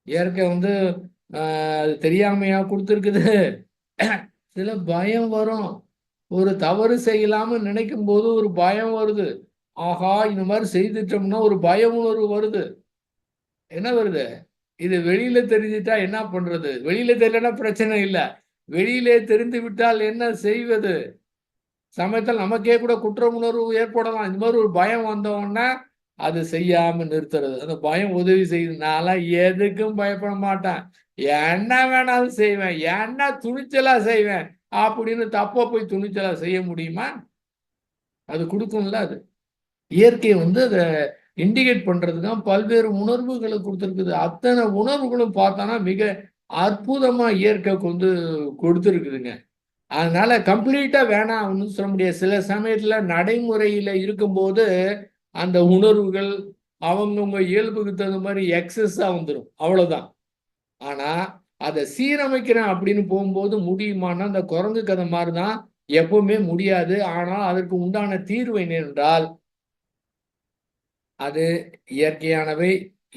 இயற்கை அது தெரியாமையா கொடுத்துருக்குது. சில பயம் வரும். ஒரு தவறு செய்யலாம்னு நினைக்கும் போது ஒரு பயம் வருது. ஆஹா, இந்த மாதிரி செய்துட்டோம்னா ஒரு பய உணர்வு வருது. என்ன வருது? இது வெளியில தெரிஞ்சுட்டா என்ன பண்றது? வெளியில தெரியலன்னா பிரச்சனை இல்ல. வெளியிலே தெரிந்து விட்டால் என்ன செய்வது? சமயத்தில் நமக்கே கூட குற்ற உணர்வு ஏற்படலாம். இந்த மாதிரி ஒரு பயம் வந்தோன்னா அது செய்யாம நிறுத்துறது. அந்த பயம் உதவி செய்யுது. நான்லாம் எதுக்கும் பயப்பட மாட்டேன். என்ன வேணாலும் செய்வேன். என்ன துணிச்சலா செய்வேன் அப்படின்னு தப்பா போய் துணிச்சலா செய்ய முடியுமா? அது கொடுக்கும்ல அது. இயற்கை அத இண்டிகேட் பண்றதுக்கு பல்வேறு உணர்வுகளை கொடுத்திருக்குது. அத்தனை உணர்வுகளும் பார்த்தோன்னா மிக அற்புதமா இயற்கை கொடுத்திருக்குதுங்க. அதனால கம்ப்ளீட்டா வேணாம்னு சொல்ல முடியாது. சில சமயத்துல நடைமுறையில இருக்கும்போது அந்த உணர்வுகள் அவங்கவங்க இயல்புக்கு தகுந்த மாதிரி எக்ஸஸா வந்துடும். அவ்வளவுதான். ஆனா அதை சீரமைக்கிறேன் அப்படின்னு போகும்போது முடியுமான்னா அந்த குரங்கு கதை மாதிரிதான் எப்பவுமே முடியாது. ஆனால் அதற்கு உண்டான தீர்வு என்னென்றால் அது இயற்கையானவை,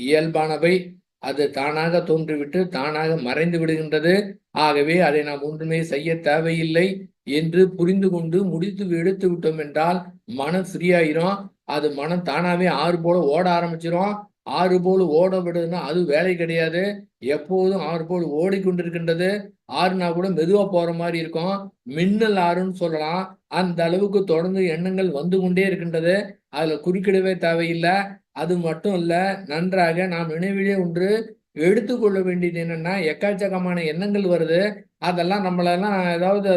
இயல்பானவை. அது தானாக தோன்றிவிட்டு தானாக மறைந்து விடுகின்றது. ஆகவே அதை நாம் ஒன்றுமே செய்ய தேவையில்லை என்று புரிந்து கொண்டு முடித்து எடுத்து விட்டோம் என்றால் மனம் ஃப்ரீயாயிரும். அது மனம் தானாவே ஆறு போல ஓட ஆரம்பிச்சிடும். ஆறு போல் ஓட விடுதுன்னா அது வேலை கிடையாது. எப்போதும் ஆறு போல் ஓடிக்கொண்டிருக்கின்றது. ஆறுனா கூட மெதுவா போற மாதிரி இருக்கும். மின்னல் ஆறுன்னு சொல்லலாம். அந்த அளவுக்கு தொடர்ந்து எண்ணங்கள் வந்து கொண்டே இருக்கின்றது. அதுல குறுக்கிடவே தேவையில்லை. அது மட்டும் இல்ல, நன்றாக நாம் நினைவிலே ஒன்று எடுத்துக்கொள்ள வேண்டியது என்னன்னா, எக்கச்சக்கமான எண்ணங்கள் வருது. அதெல்லாம் நம்மளெல்லாம் ஏதாவது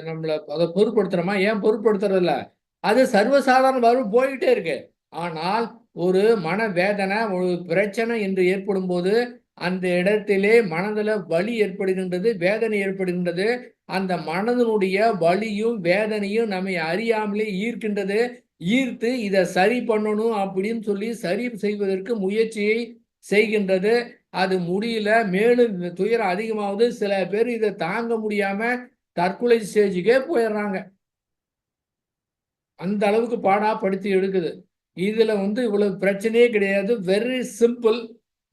நம்மள அதை பொருட்படுத்துறோமா? ஏன் பொருட்படுத்துறது இல்ல? அது சர்வசாதாரண வரும் போயிட்டே இருக்கு. ஆனால் ஒரு மனவேதனை, ஒரு பிரச்சனை என்று ஏற்படும்போது அந்த இடத்திலே மனதுல வலி ஏற்படுகின்றது, வேதனை ஏற்படுகின்றது. அந்த மனதனுடைய வலியும் வேதனையும் நம்மை அறியாமலே ஈர்க்கின்றது. ஈர்த்து இதை சரி பண்ணணும் அப்படின்னு சொல்லி சரி செய்வதற்கு முயற்சியை செய்கின்றது. அது முடியல, மேலும் துயரம் அதிகமாகுது. சில பேர் இதை தாங்க முடியாம தற்கொலை ஸ்டேஜுக்கே போயிடுறாங்க. அந்த அளவுக்கு பாடா படுத்தி எடுக்குது. இதுல இவ்வளவு பிரச்சனையே கிடையாது. Very simple,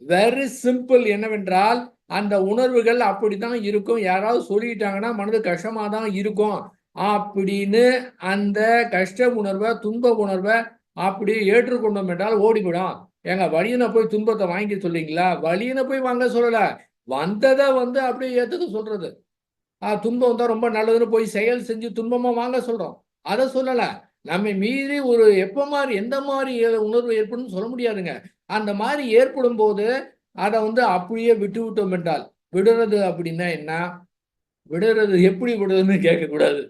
very simple. என்னவென்றால் அந்த உணர்வுகள் அப்படித்தான் இருக்கும். யாராவது சொல்லிட்டாங்கன்னா மனது கஷ்டமா தான் இருக்கும் அப்படின்னு அந்த கஷ்ட உணர்வை, துன்ப உணர்வை அப்படியே ஏற்றுக்கொண்டோம் என்றால் ஓடிவிடும். ஏங்க வலியின போய் துன்பத்தை வாங்கி சொல்றீங்களா? வலியின போய் வாங்க சொல்லல, வந்ததை அப்படியே ஏத்துக்க சொல்றது. துன்பம் வந்தா ரொம்ப நல்லதுன்னு போய் செயல் செஞ்சு துன்பமா வாங்க சொல்றோம். அதை சொல்லல. நம்மை மீறி ஒரு எப்ப மாதிரி எந்த மாதிரி உணர்வு ஏற்படும் சொல்ல முடியாதுங்க. அந்த மாதிரி ஏற்படும் போது அதை அப்படியே விட்டு விட்டோம் என்றால் விடுறது அப்படின்னா என்ன? விடுறது எப்படி விடுறதுன்னு கேட்கக்கூடாது.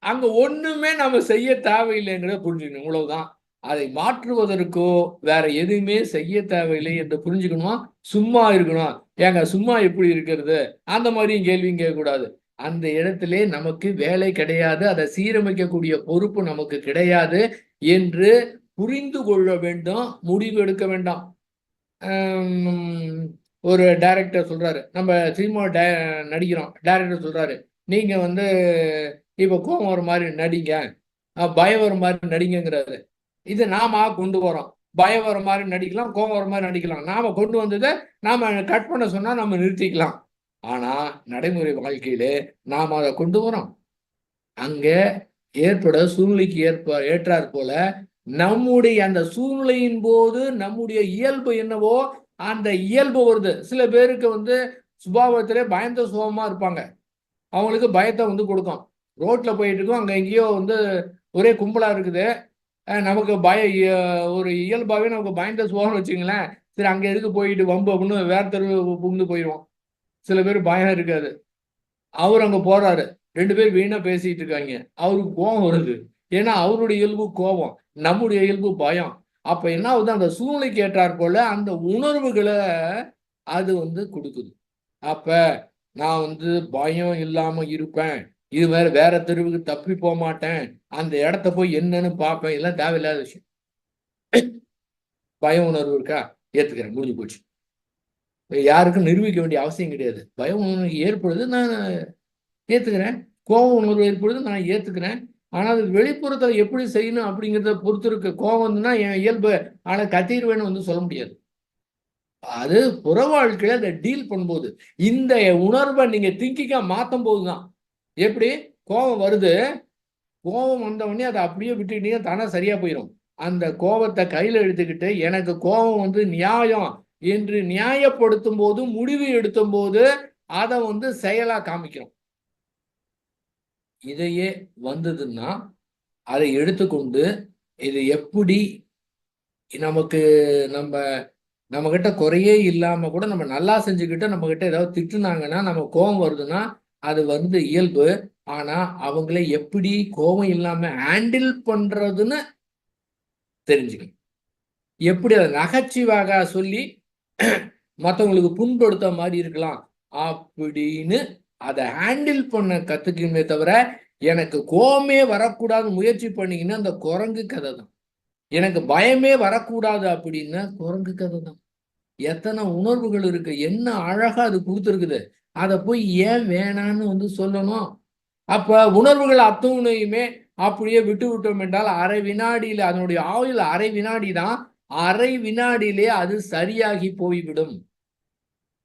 அங்க ஒண்ணுமே நம்ம செய்ய தேவையில்லைங்கிறத புரிஞ்சுக்கணும். இவ்வளவுதான். அதை மாற்றுவதற்கோ வேற எதுவுமே செய்ய தேவையில்லை என்று புரிஞ்சுக்கணும். சும்மா இருக்கணும். ஏங்க சும்மா எப்படி இருக்கிறது? அந்த மாதிரியும் கேள்வியும் கேட்கக்கூடாது. அந்த இடத்திலே நமக்கு வேலை கிடையாது. அதை சீரமைக்கக்கூடிய பொறுப்பு நமக்கு கிடையாது என்று புரிந்து கொள்ள வேண்டும். முடிவு எடுக்க வேண்டாம். ஒரு டைரக்டர் சொல்றாரு, நம்ம சினிமா நடிக்கிறோம். டைரக்டர் சொல்றாரு, நீங்க வந்து இப்போ கோவம் வர மாதிரி நடிங்க, பயம் வர மாதிரி நடிங்கிறாரு. இது நாம கொண்டு வரோம். பயம் வர மாதிரி நடிக்கலாம், கோவம் வர மாதிரி நடிக்கலாம். நாம கொண்டு வந்ததை நாம கட் பண்ண சொன்னா நம்ம நிறுத்திக்கலாம். ஆனா நடைமுறை வாழ்க்கையிலே நாம அதை கொண்டு வரோம். அங்க ஏற்பட சூழ்நிலைக்கு ஏற்றாற் போல நம்முடைய அந்த சூழ்நிலையின் போது நம்முடைய இயல்பு என்னவோ அந்த இயல்பு வருது. சில பேருக்கு வந்து சுபாவத்திலே பயந்த சுபாவமா இருப்பாங்க. அவங்களுக்கு பயத்தை வந்து கொடுக்கும். ரோட்ல போயிட்டு இருக்கோம், அங்க எங்கேயோ வந்து ஒரே கும்பலா இருக்குது. நமக்கு ஒரு இயல்பாவே நமக்கு பயந்த சுபாவம்னு வச்சுங்களேன். சரி அங்க எதுக்கு போயிட்டு வம்பு அப்படின்னு வேற தெருவு புகுந்து போயிடுவோம். சில பேர் பயம் இருக்காது. அவர் அங்க போறாரு. 2 பேர் வீணா பேசிட்டு இருக்காங்க. அவருக்கு கோபம் வருது. ஏன்னா அவருடைய இயல்பு கோபம். நம்முடைய இயல்பு பயம். அப்ப என்ன ஆகுது? அந்த சூழ்நிலைக்கு ஏற்றாற் போல அந்த உணர்வுகளை அது வந்து கொடுக்குது. அப்ப நான் வந்து பயம் இல்லாம இருப்பேன். இது வேற தெருவுக்கு தப்பி போக மாட்டேன். அந்த இடத்த போய் என்னன்னு பார்ப்பேன். இதெல்லாம் தேவையில்லாத விஷயம். பய உணர்வு இருக்கா? ஏத்துக்கிறேன். முடிஞ்சு போச்சு. யாருக்கும் நிரூபிக்க வேண்டிய அவசியம் கிடையாது. பய உணர்வு ஏற்படுது, நான் ஏத்துக்கிறேன். கோப உணர்வு ஏற்படுது, நான் ஏத்துக்கிறேன். ஆனா அது வெளிப்புறத்துல எப்படி செய்யணும் அப்படிங்கிறத பொறுத்து இருக்கு. கோபம் வந்துன்னா என் இயல்பு, ஆனா கத்திருவேன்னு வந்து சொல்ல முடியாது. அது புற வாழ்க்கையில அதை டீல் பண்ணும்போது இந்த உணர்வை நீங்க திங்கிங்கா மாத்தும் போதுதான். எப்படி? கோபம் வருது, கோபம் வந்த உடனே அதை அப்படியே விட்டுக்கிட்டீங்க, தானே சரியா போயிடும். அந்த கோபத்தை கையில எடுத்துக்கிட்டு எனக்கு கோபம் வந்து நியாயம் என்று நியாயப்படுத்தும் போது, முடிவு எடுத்தும் போது அதை வந்து செயலா காமிக்கிறோம். இதையே வந்ததுன்னா அதை எடுத்துக்கொண்டு இது எப்படி நமக்கு நம்ம கிட்ட குறையே இல்லாம கூட நம்ம நல்லா செஞ்சுக்கிட்டு நம்ம கிட்ட ஏதாவது திட்டுனாங்கன்னா நம்ம கோபம் வருதுன்னா அது வந்து இயல்பு. ஆனா அவங்கள எப்படி கோபம் இல்லாம ஹேண்டில் பண்றதுன்னு தெரிஞ்சுக்கணும். எப்படி அதை நகைச்சுவாக சொல்லி மற்றவங்களுக்கு புண்படுத்த மாதிரி இருக்கலாம் அப்படின்னு அதை ஹேண்டில் பண்ண கத்துக்கணுமே தவிர, எனக்கு கோபமே வரக்கூடாது முயற்சி பண்ணீங்கன்னா அந்த குரங்கு கதை தான். எனக்கு பயமே வரக்கூடாது அப்படின்னா குரங்கு கதை தான். எத்தனை உணர்வுகள் இருக்கு, என்ன அழகா அது கொடுத்துருக்குது. அதை போய் ஏன் வேணான்னு வந்து சொல்லணும்? அப்ப உணர்வுகள் அத்துணையுமே அப்படியே விட்டு விட்டோம் என்றால் அரை வினாடியில அதனுடைய ஆயுள் அரை வினாடி தான். அரை வினாடியிலே அது சரியாகி போய்விடும்.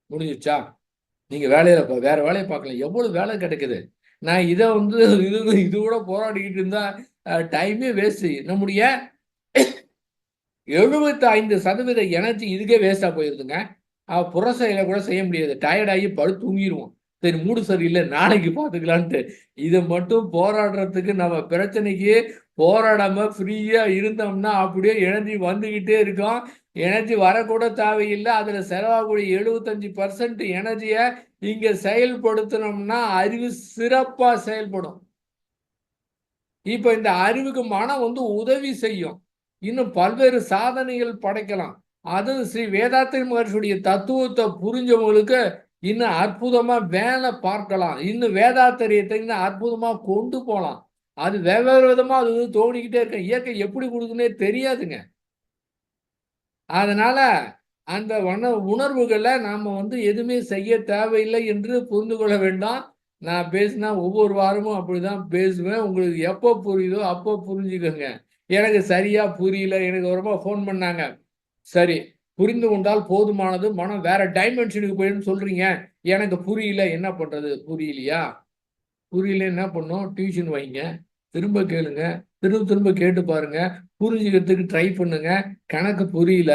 முடிஞ்சிச்சா? நீங்க வேற வேலையை பார்க்கலாம். எவ்வளவு வேலை கிடைக்குது. நான் இதை வந்து இது கூட போராடிக்கிட்டு இருந்தா டைமே வேஸ்ட். நம்முடைய 75% எனர்ஜி இதுக்கே வேஸ்டா போயிருதுங்க. புற செயலை கூட செய்ய முடியாது. டயர்டாகி படுத்து தூங்கிடுவோம். சரி மூடு சரியில்லை, நாளைக்கு பார்த்துக்கலான்ட்டு. இதை மட்டும் போராடுறதுக்கு நம்ம பிரச்சனைக்கு போராடாம ஃப்ரீயா இருந்தோம்னா அப்படியே எனர்ஜி வந்துகிட்டே இருக்கும். எனர்ஜி வரக்கூட தேவையில்லை. அதுல செலவாகக்கூடிய 75% எனர்ஜியை இங்க செயல்படுத்தினோம்னா அறிவு சிறப்பா செயல்படும். இப்ப இந்த அறிவுக்கு மனம் வந்து உதவி செய்யும். இன்னும் பல்வேறு சாதனைகள் படைக்கலாம். அது ஸ்ரீ வேதாத்திரி மகர்ஷியுடைய தத்துவத்தை புரிஞ்சவங்களுக்கு இன்னும் அற்புதமா வேலை பார்க்கலாம். இன்னும் வேதாத்திரியத்தை இன்னும் அற்புதமா கொண்டு போகலாம். அது வெவ்வேறு விதமா அது வந்து தோணிக்கிட்டே இருக்க. இயற்கை எப்படி கொடுக்குன்னே தெரியாதுங்க. அதனால அந்த உணர்வுகளை நாம வந்து எதுவுமே செய்ய தேவையில்லை என்று புரிந்து கொள்ள வேண்டாம். நான் பேசினா ஒவ்வொரு வாரமும் அப்படிதான் பேசுவேன். உங்களுக்கு எப்போ புரியுதோ அப்போ புரிஞ்சுக்கோங்க. எனக்கு சரியா புரியல, எனக்கு ரொம்ப ஃபோன் பண்ணாங்க. சரி, புரிந்து கொண்டால் போதுமானது. மனம் வேற டைமென்ஷனுக்கு போயிடுன்னு சொல்றீங்க. எனக்கு புரியல, என்ன பண்றது? புரியலையா? புரியல என்ன பண்ணும்? டியூஷன் வைங்க, திரும்ப கேளுங்க, திரும்ப திரும்ப கேட்டு பாருங்க, புரிஞ்சுக்கிறதுக்கு ட்ரை பண்ணுங்க. கணக்கு புரியல,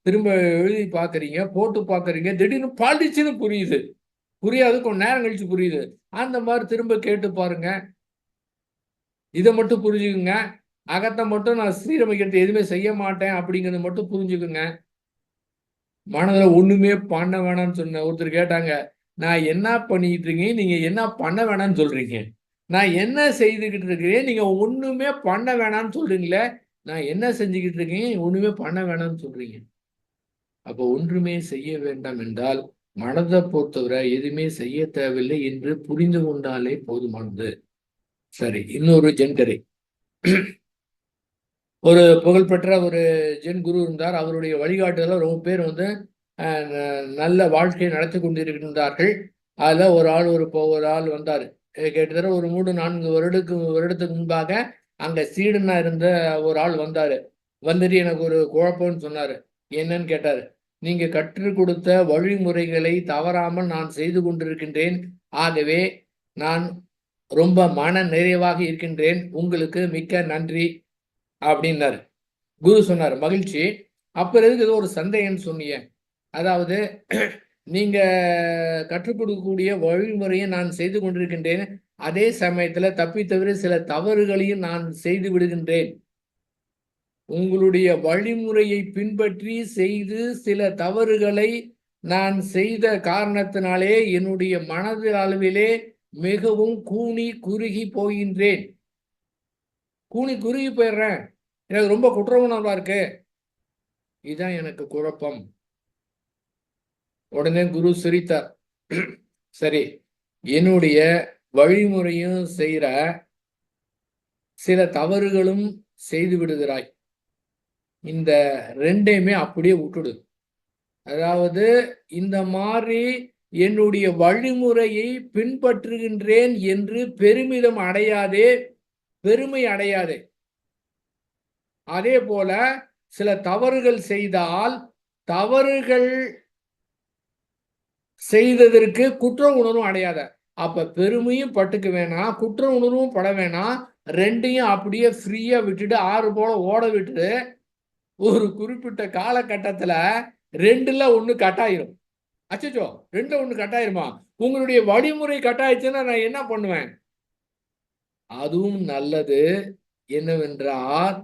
திரும்ப எழுதி பார்க்குறீங்க, போட்டு பார்க்குறீங்க, திடீர்னு பாலிச்சுன்னு புரியுது. புரியாது, கொஞ்சம் நேரம் கழிச்சு புரியுது. அந்த மாதிரி திரும்ப கேட்டு பாருங்க. இதை மட்டும் புரிஞ்சுக்குங்க. அகத்தை மட்டும் நான் சீரமைக்கிறது எதுவுமே செய்ய மாட்டேன் அப்படிங்கிறத மட்டும் புரிஞ்சுக்குங்க. மனதுல ஒண்ணுமே பண்ண வேணாம்னு சொன்ன ஒருத்தர் கேட்டாங்க, நான் என்ன பண்ணிட்டு இருக்கீங்க, நீங்க என்ன பண்ண வேணாம்னு சொல்றீங்க? நான் என்ன செய்துகிட்டு இருக்கிறேன், நீங்க ஒண்ணுமே பண்ண வேணாம்னு சொல்றீங்களே, நான் என்ன செஞ்சுக்கிட்டு இருக்கேன், ஒண்ணுமே பண்ண வேணாம்னு சொல்றீங்க. அப்போ ஒன்றுமே செய்ய வேண்டாம் என்றால் மனதை பொறுத்தவரை எதுவுமே செய்ய தேவையில்லை என்று புரிந்து கொண்டாலே போதுமானது. சரி, இன்னொரு ஜென்கரை. ஒரு புகழ்பெற்ற ஒரு ஜென் குரு இருந்தார். அவருடைய வழிகாட்டுதல ரொம்ப பேர் வந்து நல்ல வாழ்க்கையை நடத்தி கொண்டிருக்கின்றார்கள். அதுல ஒரு ஆள் வந்தாரு. கிட்டத்தட்ட ஒரு 3-4 வருடத்துக்கு முன்பாக அங்க சீடனா இருந்த ஒரு ஆள் வந்தாரு. வந்துட்டு எனக்கு ஒரு குழப்பம்னு சொன்னாரு. என்னன்னு கேட்டாரு. நீங்க கற்றுக் கொடுத்த வழிமுறைகளை தவறாமல் நான் செய்து கொண்டிருக்கின்றேன். ஆகவே நான் ரொம்ப மன நிறைவாக இருக்கின்றேன். உங்களுக்கு மிக்க நன்றி அப்படின்னாரு. குரு சொன்னார், மகிழ்ச்சி. அப்புறம் எதுக்கு ஏதோ ஒரு சந்தேகம்னு சொன்னீங்க? அதாவது நீங்க கற்றுக் கொடுக்கக்கூடிய வழிமுறையை நான் செய்து கொண்டிருக்கின்றேன். அதே சமயத்துல தப்பி தவிர சில தவறுகளையும் நான் செய்து விடுகின்றேன். உங்களுடைய வழிமுறையை பின்பற்றி செய்து சில தவறுகளை நான் செய்த காரணத்தினாலே என்னுடைய மனது அளவிலே மிகவும் கூனி குறுகி போகின்றேன். கூனி குறுகி போயிடுறேன். எனக்கு ரொம்ப குற்ற உணர்வா இருக்கு. இதுதான் எனக்கு குழப்பம். உடனே குரு சிரித்தார். சரி, என்னுடைய வழிமுறையும் செய்யற சில தவறுகளும் செய்து விடுகிறாய். இந்த ரெண்டையுமே அப்படியே விட்டுடு. அதாவது இந்த மாதிரி என்னுடைய வழிமுறையை பின்பற்றுகின்றேன் என்று பெருமிதம் அடையாதே, பெருமை அடையாதே. அதே போல சில தவறுகள் செய்தால் தவறுகள் செய்ததற்கு குற்ற உணர்வும் அடையாத. அப்ப பெருமையும் பட்டுக்க வேணாம், குற்ற உணர்வும் பட வேணாம். ரெண்டையும் அப்படியே ஃப்ரீயா விட்டுட்டு ஆறு போல ஓட விட்டுட்டு ஒரு குறிப்பிட்ட காலகட்டத்துல 2ல 1 கட்டாயிரும். அச்சச்சோ, 2ல 1 கட்டாயிருமா? உங்களுடைய வழிமுறை கட்டாயிடுச்சுன்னா நான் என்ன பண்ணுவேன்? அதுவும் நல்லது. என்னவென்றால்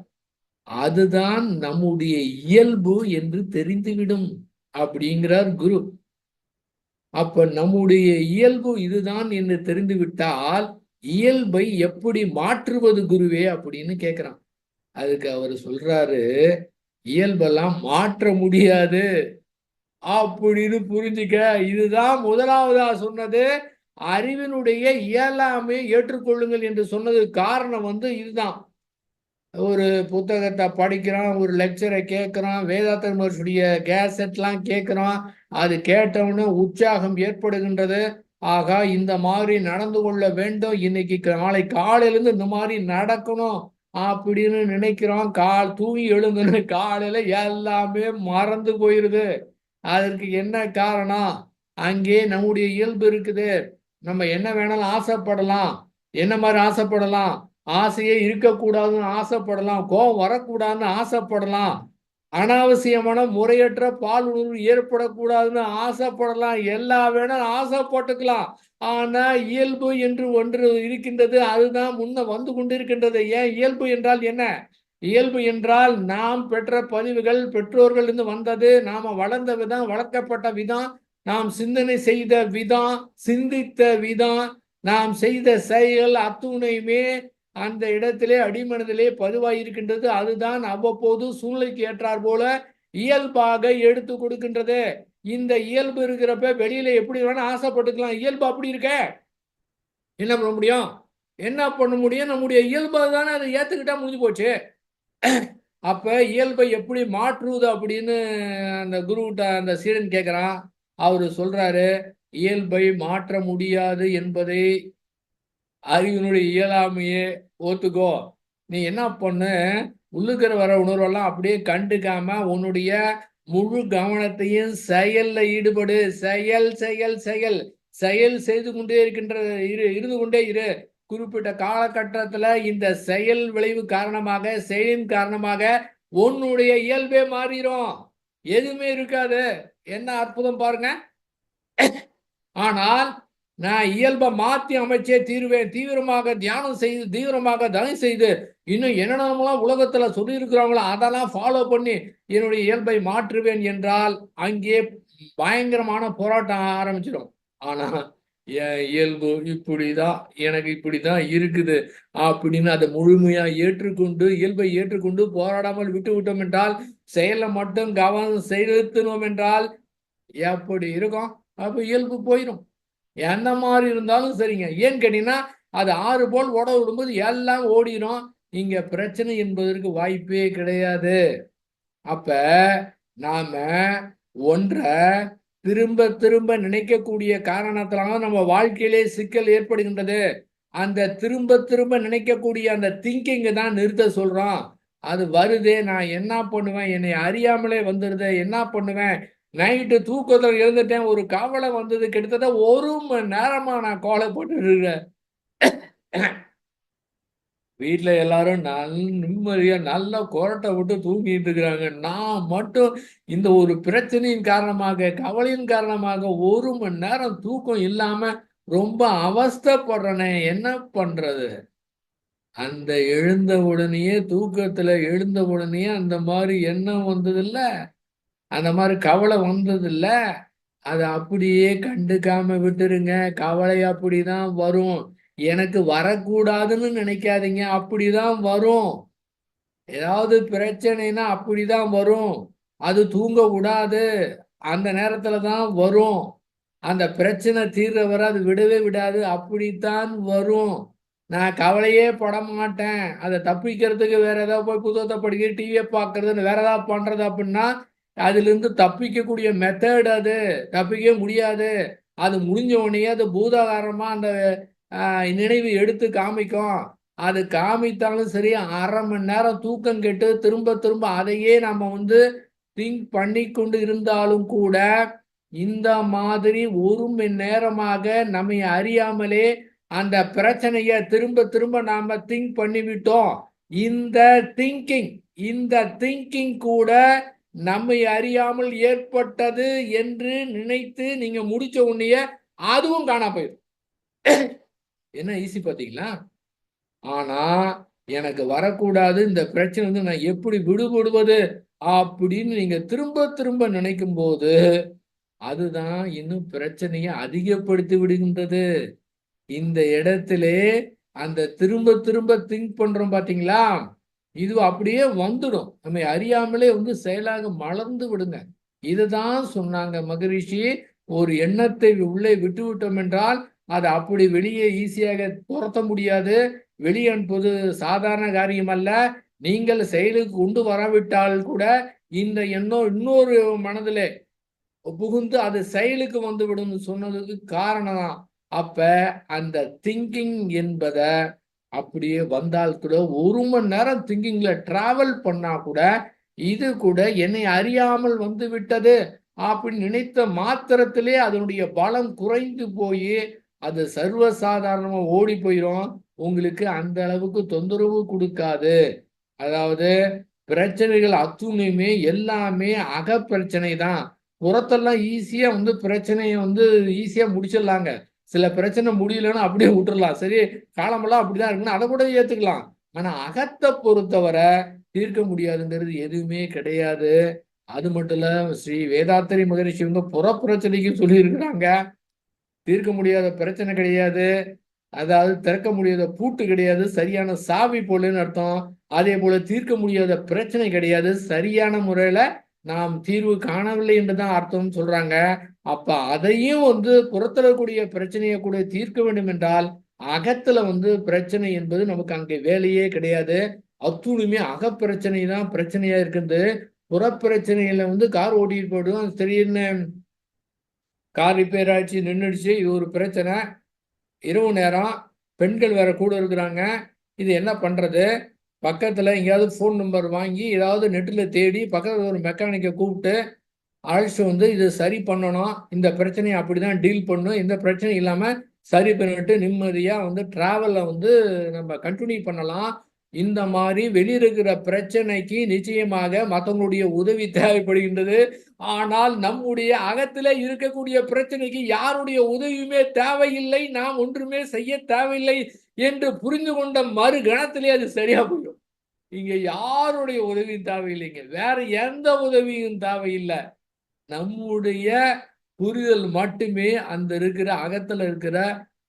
அதுதான் நம்முடைய இயல்பு என்று தெரிந்துவிடும் அப்படிங்கிறார் குரு. அப்ப நம்முடைய இயல்பு இதுதான் என்று தெரிந்துவிட்டால் இயல்பை எப்படி மாற்றுவது குருவே அப்படின்னு கேட்கிறான். அதுக்கு அவர் சொல்றாரு, இயல்பெல்லாம் மாற்ற முடியாது அப்படின்னு புரிஞ்சுக்க. இதுதான் முதலாவதா சொன்னது. அறிவினுடைய இயலாமை ஏற்றுக்கொள்ளுங்கள் என்று சொன்னது காரணம் வந்து இதுதான். ஒரு புத்தகத்தை படிக்கிறான், ஒரு லெக்சரை கேட்கிறான், வேதாந்த மகர்ஷியுடைய கேசட்லாம் கேட்கிறான். அது கேட்டவுடனே உற்சாகம் ஏற்படுகின்றது. ஆகா, இந்த மாதிரி நடந்து கொள்ள வேண்டும், இன்னைக்கு நாளை காலையிலேருந்து இந்த மாதிரி நடக்கணும் அப்படின்னு நினைக்கிறோம். தூங்கி எழுந்துன்னு காலையில எல்லாமே மறந்து போயிருது. அதற்கு என்ன காரணம்? அங்கே நம்முடைய இயல்பு இருக்குது. நம்ம என்ன வேணாலும் ஆசைப்படலாம். என்ன மாதிரி ஆசைப்படலாம்? ஆசையே இருக்கக்கூடாதுன்னு ஆசைப்படலாம். கோபம் வரக்கூடாதுன்னு ஆசைப்படலாம். அனாவசியமான முறையற்ற பால் உணர்வு ஏற்படக்கூடாதுன்னு ஆசைப்படலாம். எல்லா வேணாலும் ஆசைப்பட்டுக்கலாம். ஆனா இயல்பு என்று ஒன்று இருக்கின்றது. அதுதான் முன்ன வந்து கொண்டிருக்கின்றது. ஏன் இயல்பு என்றால் என்ன? இயல்பு என்றால் நாம் பெற்ற பதிவுகள் பெற்றோர்கள் இருந்து வந்தது. நாம வளர்ந்த விதம், வளர்க்கப்பட்ட விதம், நாம் சிந்தனை செய்த விதம், சிந்தித்த விதம், நாம் செய்த செயல் அத்துணையுமே அந்த இடத்திலே அடிமனதிலே பதிவாயிருக்கின்றது. அதுதான் அவ்வப்போது சூழ்நிலைக்கு ஏற்றார் போல இயல்பாக எடுத்து கொடுக்கின்றது. இந்த இயல்பு இருக்கிறப்ப வெளியில எப்படி வேணா ஆசைப்பட்டுக்கலாம். இயல்பு அப்படி இருக்க என்ன பண்ண முடியும்? என்ன பண்ண முடியும்? நம்முடைய இயல்பு தானே, அதை ஏத்துக்கிட்டா முடிஞ்சு போச்சு. அப்ப இயல்பை எப்படி மாற்றுவது அப்படின்னு அந்த குருகிட்ட அந்த சீடன் கேட்கிறான். அவரு சொல்றாரு, இயல்பை மாற்ற முடியாது என்பதை அறிவினுடைய இயலாமையே ஒத்துக்கோ. நீ என்ன பண்ணு, உள்ளுக்கிற வர உணர்வெல்லாம் அப்படியே கண்டுக்காம உன்னுடைய முழு கவனத்தையும் செயல்ல ஈடுபடு. செயல் செயல் செயல் செயல் செய்து கொண்டே இருந்து கொண்டே இரு. குறிப்பிட்ட காலகட்டத்துல இந்த செயல் விளைவு காரணமாக, செயலின் காரணமாக உன்னுடைய இயல்பே மாறிடும். எதுவுமே இருக்காது. என்ன அற்புதம் பாருங்க. ஆனால் நான் இயல்பை மாற்றி அமைச்சே தீருவேன், தீவிரமாக தியானம் செய்து, தீவிரமாக தவம் செய்து, இன்னும் என்னென்னலாம் உலகத்துல சொல்லியிருக்கிறாங்களோ அதெல்லாம் ஃபாலோ பண்ணி என்னுடைய இயல்பை மாற்றுவேன் என்றால் அங்கே பயங்கரமான போராட்டம் ஆரம்பிச்சிடும். ஆனா என் இயல்பு இப்படிதான், எனக்கு இப்படிதான் இருக்குது அப்படின்னு அதை முழுமையா ஏற்றுக்கொண்டு, இயல்பை ஏற்றுக்கொண்டு போராடாமல் விட்டு விட்டோம் என்றால், செயலை மட்டும் கவனம் செலுத்தினோம் என்றால் எப்படி இருக்கும்? அப்ப இயல்பு போயிடும். எந்த மாதிரி இருந்தாலும் சரிங்க. ஏன்னு கேட்டீங்கன்னா, அது 6 போல் ஓட விடும்போது எல்லாம் ஓடிரும். இங்க பிரச்சனை என்பதற்கு வாய்ப்பே கிடையாது. அப்ப நாம ஒன்ற திரும்ப திரும்ப நினைக்கக்கூடிய காரணத்தினால நம்ம வாழ்க்கையிலே சிக்கல் ஏற்படுகின்றது. அந்த திரும்ப திரும்ப நினைக்கக்கூடிய அந்த திங்கிங் தான் நிறுத்த சொல்றோம். அது வருதே, நான் என்ன பண்ணுவேன்? என்னை அறியாமலே வந்துருது, என்ன பண்ணுவேன்? நைட்டு தூக்கத்துல எழுந்துட்டேன், ஒரு கவலை வந்தது. கிட்டத்தட்ட 1 மணி நேரமா நான் கவலைப்பட்டுட்டு இருக்கிறேன். வீட்ல எல்லாரும் நிம்மதியா நல்லா கொறட்டை விட்டு தூங்கிட்டு இருக்கிறாங்க. நான் மட்டும் இந்த ஒரு பிரச்சனையின் காரணமாக, கவலையின் காரணமாக 1 மணி நேரம் தூக்கம் இல்லாம ரொம்ப அவஸ்தைப்படுறேனே, என்ன பண்றது? அந்த எழுந்த உடனேயே, தூக்கத்துல எழுந்த உடனேயே அந்த மாதிரி எண்ணம் வந்ததில்ல, அந்த மாதிரி கவலை வந்ததில்ல. அத அப்படியே கண்டுக்காம விட்டுருங்க. கவலை அப்படிதான் வரும். எனக்கு வரக்கூடாதுன்னு நினைக்காதீங்க. அப்படிதான் வரும். ஏதாவது பிரச்சனைனா அப்படிதான் வரும். அது தூங்க விடாது. அந்த நேரத்துல தான் வரும். அந்த பிரச்சனை தீர்ற வரை அது விடவே விடாது. அப்படித்தான் வரும். நான் கவலையே பட மாட்டேன். அதை தப்பிக்கிறதுக்கு வேற ஏதாவது போய் புத்தகத்தை படிக்கிறது, டிவியை பார்க்கறதுன்னு வேற ஏதாவது பண்றது அப்படின்னா, அதிலிருந்து தப்பிக்கக்கூடிய மெத்தட் அது. தப்பிக்கவே முடியாது. அது முடிஞ்ச உடனேயே அது பூதாகாரமா அந்த நினைவு எடுத்து காமிக்கும். அது காமித்தாலும் சரி, 1/2 மணி நேரம் தூக்கம் கெட்டு திரும்ப திரும்ப அதையே நம்ம வந்து திங்க் பண்ணி கொண்டு இருந்தாலும் கூட, இந்த மாதிரி 1 மணி நேரமாக நம்மை அறியாமலே அந்த பிரச்சனைய திரும்ப திரும்ப நாம திங்க் பண்ணிவிட்டோம். இந்த திங்கிங் கூட நம்மை அறியாமல் ஏற்பட்டது என்று நினைத்து நீங்க முடிச்ச உடனேயே அதுவும் காணாம போயிடும். என்ன ஈஸி பாத்தீங்களா? ஆனா எனக்கு வரக்கூடாது, இந்த பிரச்சனை வந்து நான் எப்படி விடுபடுவது அப்படின்னு நீங்க திரும்ப திரும்ப நினைக்கும் போது அதுதான் இன்னும் பிரச்சனையை அதிகப்படுத்தி விடுகின்றது. இந்த இடத்திலே அந்த திரும்ப திரும்ப திங்க் பண்றோம் பாத்தீங்களா, இது அப்படியே வந்துடும். நம்மை அறியாமலே வந்து செயலாக மலர்ந்து விடுங்க. இதுதான் சொன்னாங்க மகரிஷி. ஒரு எண்ணத்தை உள்ளே விட்டு விட்டோம் என்றால் அதை அப்படி வெளியே ஈஸியாக துரத்த முடியாது. வெளியே அனுப்புவது சாதாரண காரியம் அல்ல. நீங்கள் செயலுக்கு கொண்டு வராவிட்டால் கூட இந்த எண்ணம் இன்னொரு மனதிலே புகுந்து அது செயலுக்கு வந்துவிடும் சொன்னதுக்கு காரணம் தான். அப்ப அந்த திங்கிங் என்பத அப்படியே வந்தால் கூட 1 மணி நேரம் திங்கிங்ல டிராவல் பண்ணா கூட இது கூட என்னை அறியாமல் வந்து விட்டது அப்படின்னு நினைத்த மாத்திரத்திலே அதனுடைய பலம் குறைந்து போய் அது சர்வசாதாரணமா ஓடி போயிடும். உங்களுக்கு அந்த அளவுக்கு தொந்தரவு கொடுக்காது. அதாவது பிரச்சனைகள் அத்துணையுமே எல்லாமே அகப்பிரச்சனை தான். புறத்தெல்லாம் ஈஸியா வந்து பிரச்சனையை வந்து ஈஸியா முடிச்சிடலாங்க. சில பிரச்சனை முடியலன்னா அப்படியே விட்டுறலாம். சரி, காலமெல்லாம் அப்படிதான் இருக்குன்னு அதை கூட ஏத்துக்கலாம். ஆனா அகத்தை பொறுத்தவரை தீர்க்க முடியாதுங்கிறது எதுவுமே கிடையாது. அது மட்டும் இல்ல, ஸ்ரீ வேதாத்திரி மகரிஷி வந்து புறப்பிரச்சனைக்கு சொல்லி இருக்கிறாங்க. தீர்க்க முடியாத பிரச்சனை கிடையாது. அதாவது திறக்க முடியாத பூட்டு கிடையாது, சரியான சாவி போலன்னு அர்த்தம். அதே போல தீர்க்க முடியாத பிரச்சனை கிடையாது, சரியான முறையில நாம் தீர்வு காணவில்லை என்றுதான் அர்த்தம் சொல்றாங்க. அப்ப அதையும் வந்து புறத்தரக்கூடிய பிரச்சனையை கூட தீர்க்க வேண்டும் என்றால் அகத்துல வந்து பிரச்சனை என்பது நமக்கு அங்கே வேலையே கிடையாது. அத்துணுமே அகப்பிரச்சனை தான் பிரச்சனையா இருக்குது. புறப்பிரச்சனையில வந்து கார் ஓட்டிட்டு போயிடும், திடீர்னு கார் ரிப்பேர் ஆயிடுச்சு, நின்றுடுச்சு, இது ஒரு பிரச்சனை. இரவு நேரம், பெண்கள் வேற கூட இருக்கிறாங்க. இது என்ன பண்றது? பக்கத்துல எங்கேயாவது ஃபோன் நம்பர் வாங்கி ஏதாவது நெட்ல தேடி பக்கத்துல ஒரு மெக்கானிக்கை கூப்பிட்டு அழைச்சிட்டு வந்து இது சரி பண்ணணும், இந்த பிரச்சனையை அப்படிதான் டீல் பண்ணணும், இந்த பிரச்சனையும் இல்லாம சரி பண்ணிட்டு நிம்மதியா வந்து டிராவல்ல வந்து நம்ம கண்டினியூ பண்ணலாம் இந்த மாதிரி வெளியிருக்கிற பிரச்சனைக்கு நிச்சயமாக மற்றவங்களுடைய உதவி தேவைப்படுகின்றது. ஆனால் நம்முடைய அகத்துல இருக்கக்கூடிய பிரச்சனைக்கு யாருடைய உதவியுமே தேவையில்லை, நாம் ஒன்றுமே செய்ய தேவையில்லை என்று புரிந்து கொண்ட மறு கணத்திலே அது சரியா போயிடும். இங்க யாருடைய உதவியும் தேவையில்லைங்க, வேற எந்த உதவியும் தேவையில்லை. நம்முடைய புரிதல் மட்டுமே அந்த இருக்கிற அகத்துல இருக்கிற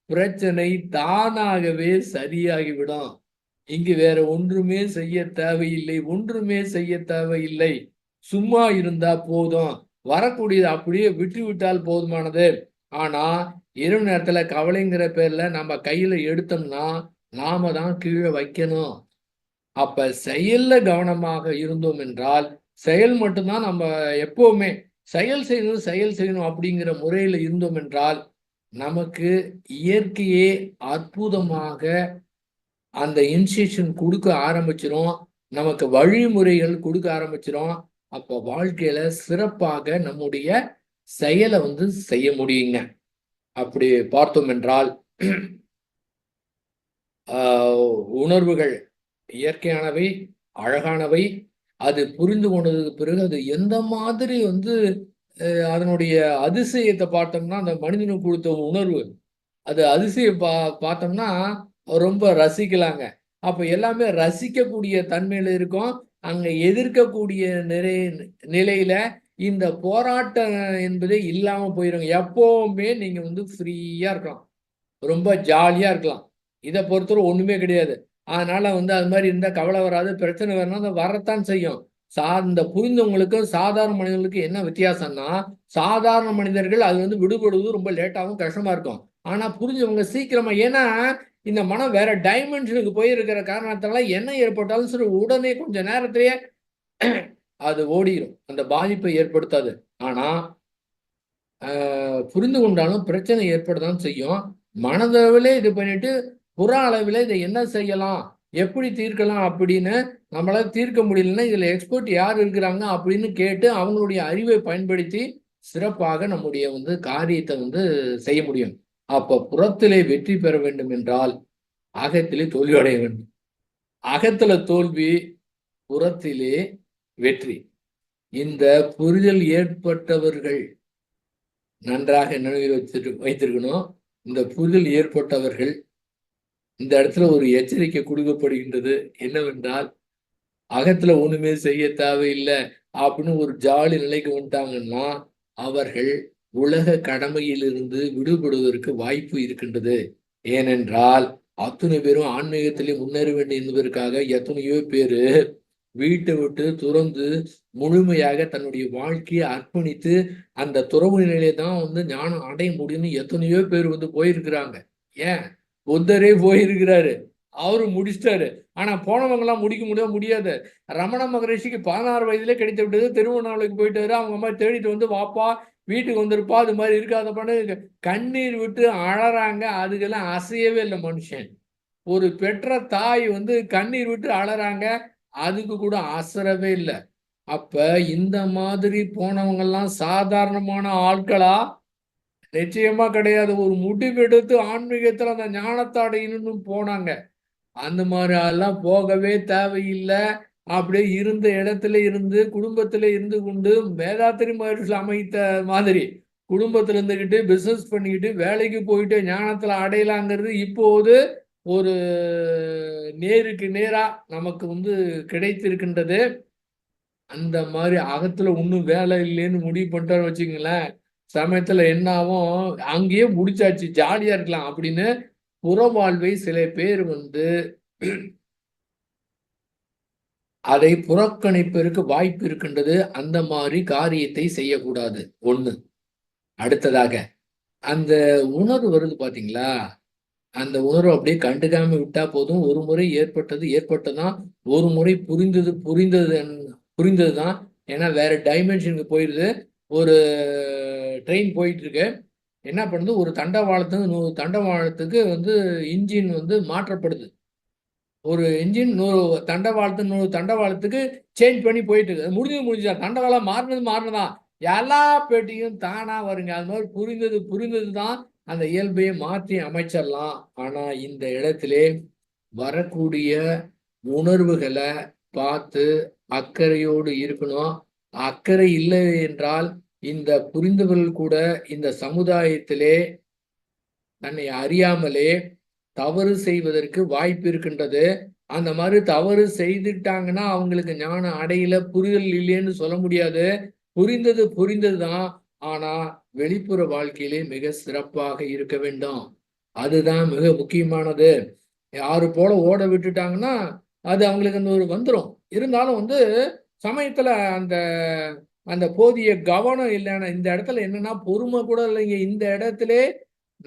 பிரச்சனை தானாகவே சரியாகிவிடும். இங்கு வேற ஒன்றுமே செய்ய தேவையில்லை, ஒன்றுமே செய்ய தேவையில்லை. சும்மா இருந்தா போதும், வரக்கூடியது அப்படியே விட்டு விட்டால் போதுமானது. ஆனா இரவு நேரத்துல கவலைங்கிற பேர்ல நம்ம கையில எடுத்தோம்னா நாம தான் கீழே வைக்கணும். அப்ப செயல்ல கவனமாக இருந்தோம் என்றால், செயல் மட்டும்தான் நம்ம எப்பவுமே செயல் செய்யணும் அப்படிங்கிற முறையில இருந்தோம் என்றால், நமக்கு இயற்கையே அற்புதமாக அந்த இன்ஸ்ட்ரக்ஷன் கொடுக்க ஆரம்பிச்சிரும், நமக்கு வழிமுறைகள் கொடுக்க ஆரம்பிச்சிரும். அப்போ வாழ்க்கையில சிறப்பாக நம்முடைய செயலை செய்ய முடியுங்க. அப்படி பார்த்தோம் என்றால் உணர்வுகள் இயற்கையானவை, அழகானவை. அது புரிந்து கொண்டதுக்கு பிறகு அது எந்த மாதிரி அதனுடைய அதிசயத்தை பார்த்தோம்னா, அந்த மனிதனுக்கு கொடுத்த உணர்வு, அது அதிசயம் பார்த்தோம்னா ரொம்ப ரசிக்கலாங்க. அப்ப எல்லாமே ரசிக்கக்கூடிய தன்மையில இருக்கும். அங்க எதிர்க்கக்கூடிய நிலையில இந்த போராட்டம் என்பதே இல்லாம போயிருங்க. எப்பவுமே நீங்க ஃப்ரீயா இருக்கலாம், ரொம்ப ஜாலியா இருக்கலாம். இதை பொறுத்தவரை ஒண்ணுமே கிடையாது. அதனால அது மாதிரி இருந்தா கவலை வராது, பிரச்சனை வரணும், அது வரத்தான் செய்யும். இந்த புரிந்தவங்களுக்கும் சாதாரண மனிதர்களுக்கும் என்ன வித்தியாசம்னா, சாதாரண மனிதர்கள் அது விடுபடுவது ரொம்ப லேட்டாகவும் கஷ்டமா இருக்கும். ஆனா புரிஞ்சவங்க சீக்கிரமா, ஏன்னா இந்த மனம் வேற டைமென்ஷனுக்கு போயிருக்கிற காரணத்தால என்ன ஏற்பட்டாலும் சரி உடனே கொஞ்ச நேரத்திலேயே அது ஓடிடும், அந்த பாதிப்பை ஏற்படுத்தாது. ஆனா புரிந்து கொண்டாலும் பிரச்சனை ஏற்படத்தான் செய்யும். மனதளவிலே இது பண்ணிட்டு புற அளவில் இதை என்ன செய்யலாம், எப்படி தீர்க்கலாம் அப்படின்னு நம்மளால தீர்க்க முடியலன்னா இதுல எக்ஸ்பர்ட் யார் இருக்கிறாங்க அப்படின்னு கேட்டு அவங்களுடைய அறிவை பயன்படுத்தி சிறப்பாக நம்முடைய காரியத்தை செய்ய முடியும். அப்ப புறத்திலே வெற்றி பெற வேண்டும் என்றால் அகத்திலே தோல்வி அடைய வேண்டும். அகத்துல தோல்வி, புறத்திலே வெற்றி. இந்த புரிதல் ஏற்பட்டவர்கள் நன்றாக நினைவில் வைத்திருக்கணும். இந்த புரிதல் ஏற்பட்டவர்கள் இந்த இடத்துல ஒரு எச்சரிக்கை கொடுக்கப்படுகின்றது. என்னவென்றால், அகத்துல ஒண்ணுமே செய்ய தேவையில்லை அப்படின்னு ஒரு ஜாலி நிலைக்கு வந்துட்டாங்கன்னா அவர்கள் உலக கடமையிலிருந்து விடுபடுவதற்கு வாய்ப்பு இருக்கின்றது. ஏனென்றால் அத்தனை பேரும் ஆன்மீகத்திலே முன்னேற வேண்டும் என்பதற்காக எத்தனையோ பேரு வீட்டை விட்டு துறந்து முழுமையாக தன்னுடைய வாழ்க்கையை அர்ப்பணித்து அந்த துறவு நிலையை தான் ஞானம் அடைய முடியும்னு எத்தனையோ பேர் போயிருக்கிறாங்க. ஏன், புத்தரே போயிருக்கிறாரு, அவரு முடிச்சிட்டாரு. ஆனா போனவங்க எல்லாம் முடிக்க முடியாது. ரமண மகரிஷிக்கு 16 வயதுல கிடைத்து விட்டது. திருவண்ணாமலைக்கு போயிட்டாரு. அவங்க அம்மா தேடிட்டு வாப்பா வீட்டுக்கு வந்திருப்பா, அது மாதிரி இருக்காதப்பான்னு கண்ணீர் விட்டு அழறாங்க. அதுக்கெல்லாம் அசையவே இல்லை மனுஷன். ஒரு பெற்ற தாய் கண்ணீர் விட்டு அழறாங்க, அதுக்கு கூட அசரவே இல்லை. அப்ப இந்த மாதிரி போனவங்க எல்லாம் சாதாரணமான ஆட்களா? நிச்சயமா கிடையாது. ஒரு முடிவெடுத்து ஆன்மீகத்துல அந்த ஞானத்தை அடையணும்னு போனாங்க. அந்த மாதிரி எல்லாம் போகவே தேவையில்லை. அப்படியே இருந்த இடத்துல இருந்து குடும்பத்துல இருந்து கொண்டு வேதாத்திரி மகரிஷி அமைத்த மாதிரி குடும்பத்துல இருந்துகிட்டு பிசினஸ் பண்ணிக்கிட்டு வேலைக்கு போயிட்டு ஞானத்துல அடையலாங்கிறது இப்போது ஒரு நேருக்கு நேரா நமக்கு கிடைத்திருக்கின்றது. அந்த மாதிரி அகத்துல ஒன்றும் வேலை இல்லைன்னு முடிவு பண்ணிட்டாரு வச்சுங்களேன், சமயத்துல என்ன ஆகும், அங்கேயே முடிச்சாச்சு ஜாலியா இருக்கலாம் அப்படின்னு புற வாழ்வை சில பேர் அதை புறக்கணிப்பதற்கு வாய்ப்பு இருக்கின்றது. அந்த மாதிரி காரியத்தை செய்யக்கூடாது. ஒண்ணு. அடுத்ததாக அந்த உணர்வு வருது பாத்தீங்களா, அந்த உணர்வு அப்படியே கண்டுக்காம விட்டா போதும். ஒரு முறை ஏற்பட்டதான், ஒரு முறை புரிந்ததுதான். ஏன்னா வேற டைமென்ஷனுக்கு போயிடுது. ஒரு ட்ரெயின் போயிட்டு இருக்கு, என்ன பண்ணுது, ஒரு தண்டவாளத்துக்கு இன்னொரு தண்டவாளத்துக்கு இன்ஜின் மாற்றப்படுது. ஒரு இன்ஜின் இன்னொரு தண்டவாளத்துக்கு சேஞ்ச் பண்ணி போயிட்டு இருக்கு. முடிஞ்சா தண்டவாளம் மாறினதா எல்லா பேட்டியும் தானா வருங்க. அது மாதிரி புரிந்தது தான் அந்த இயல்பையை மாற்றி அமைச்சிடலாம். ஆனா இந்த இடத்திலே வரக்கூடிய உணர்வுகளை பார்த்து அக்கறையோடு இருக்கணும். அக்கறை இல்லை என்றால் இந்த புரிந்துகள் கூட இந்த சமுதாயத்திலே தன்னை அறியாமலே தவறு செய்வதற்கு வாய்ப்பு இருக்கின்றது. அந்த மாதிரி தவறு செய்துட்டாங்கன்னா அவங்களுக்கு ஞானம் அடையல, புரிதல் இல்லைன்னு சொல்ல முடியாது. புரிந்தது புரிந்ததுதான். ஆனா வெளிப்புற வாழ்க்கையிலே மிக சிறப்பாக இருக்க வேண்டும். அதுதான் மிக முக்கியமானது. யாரு போல ஓட விட்டுட்டாங்கன்னா அது அவங்களுக்கு அந்த ஒரு வந்துடும். இருந்தாலும் சமயத்துல அந்த அந்த போதிய கவனம் இல்லைன்னா இந்த இடத்துல என்னன்னா பொறுமை கூட இல்லைங்க. இந்த இடத்துல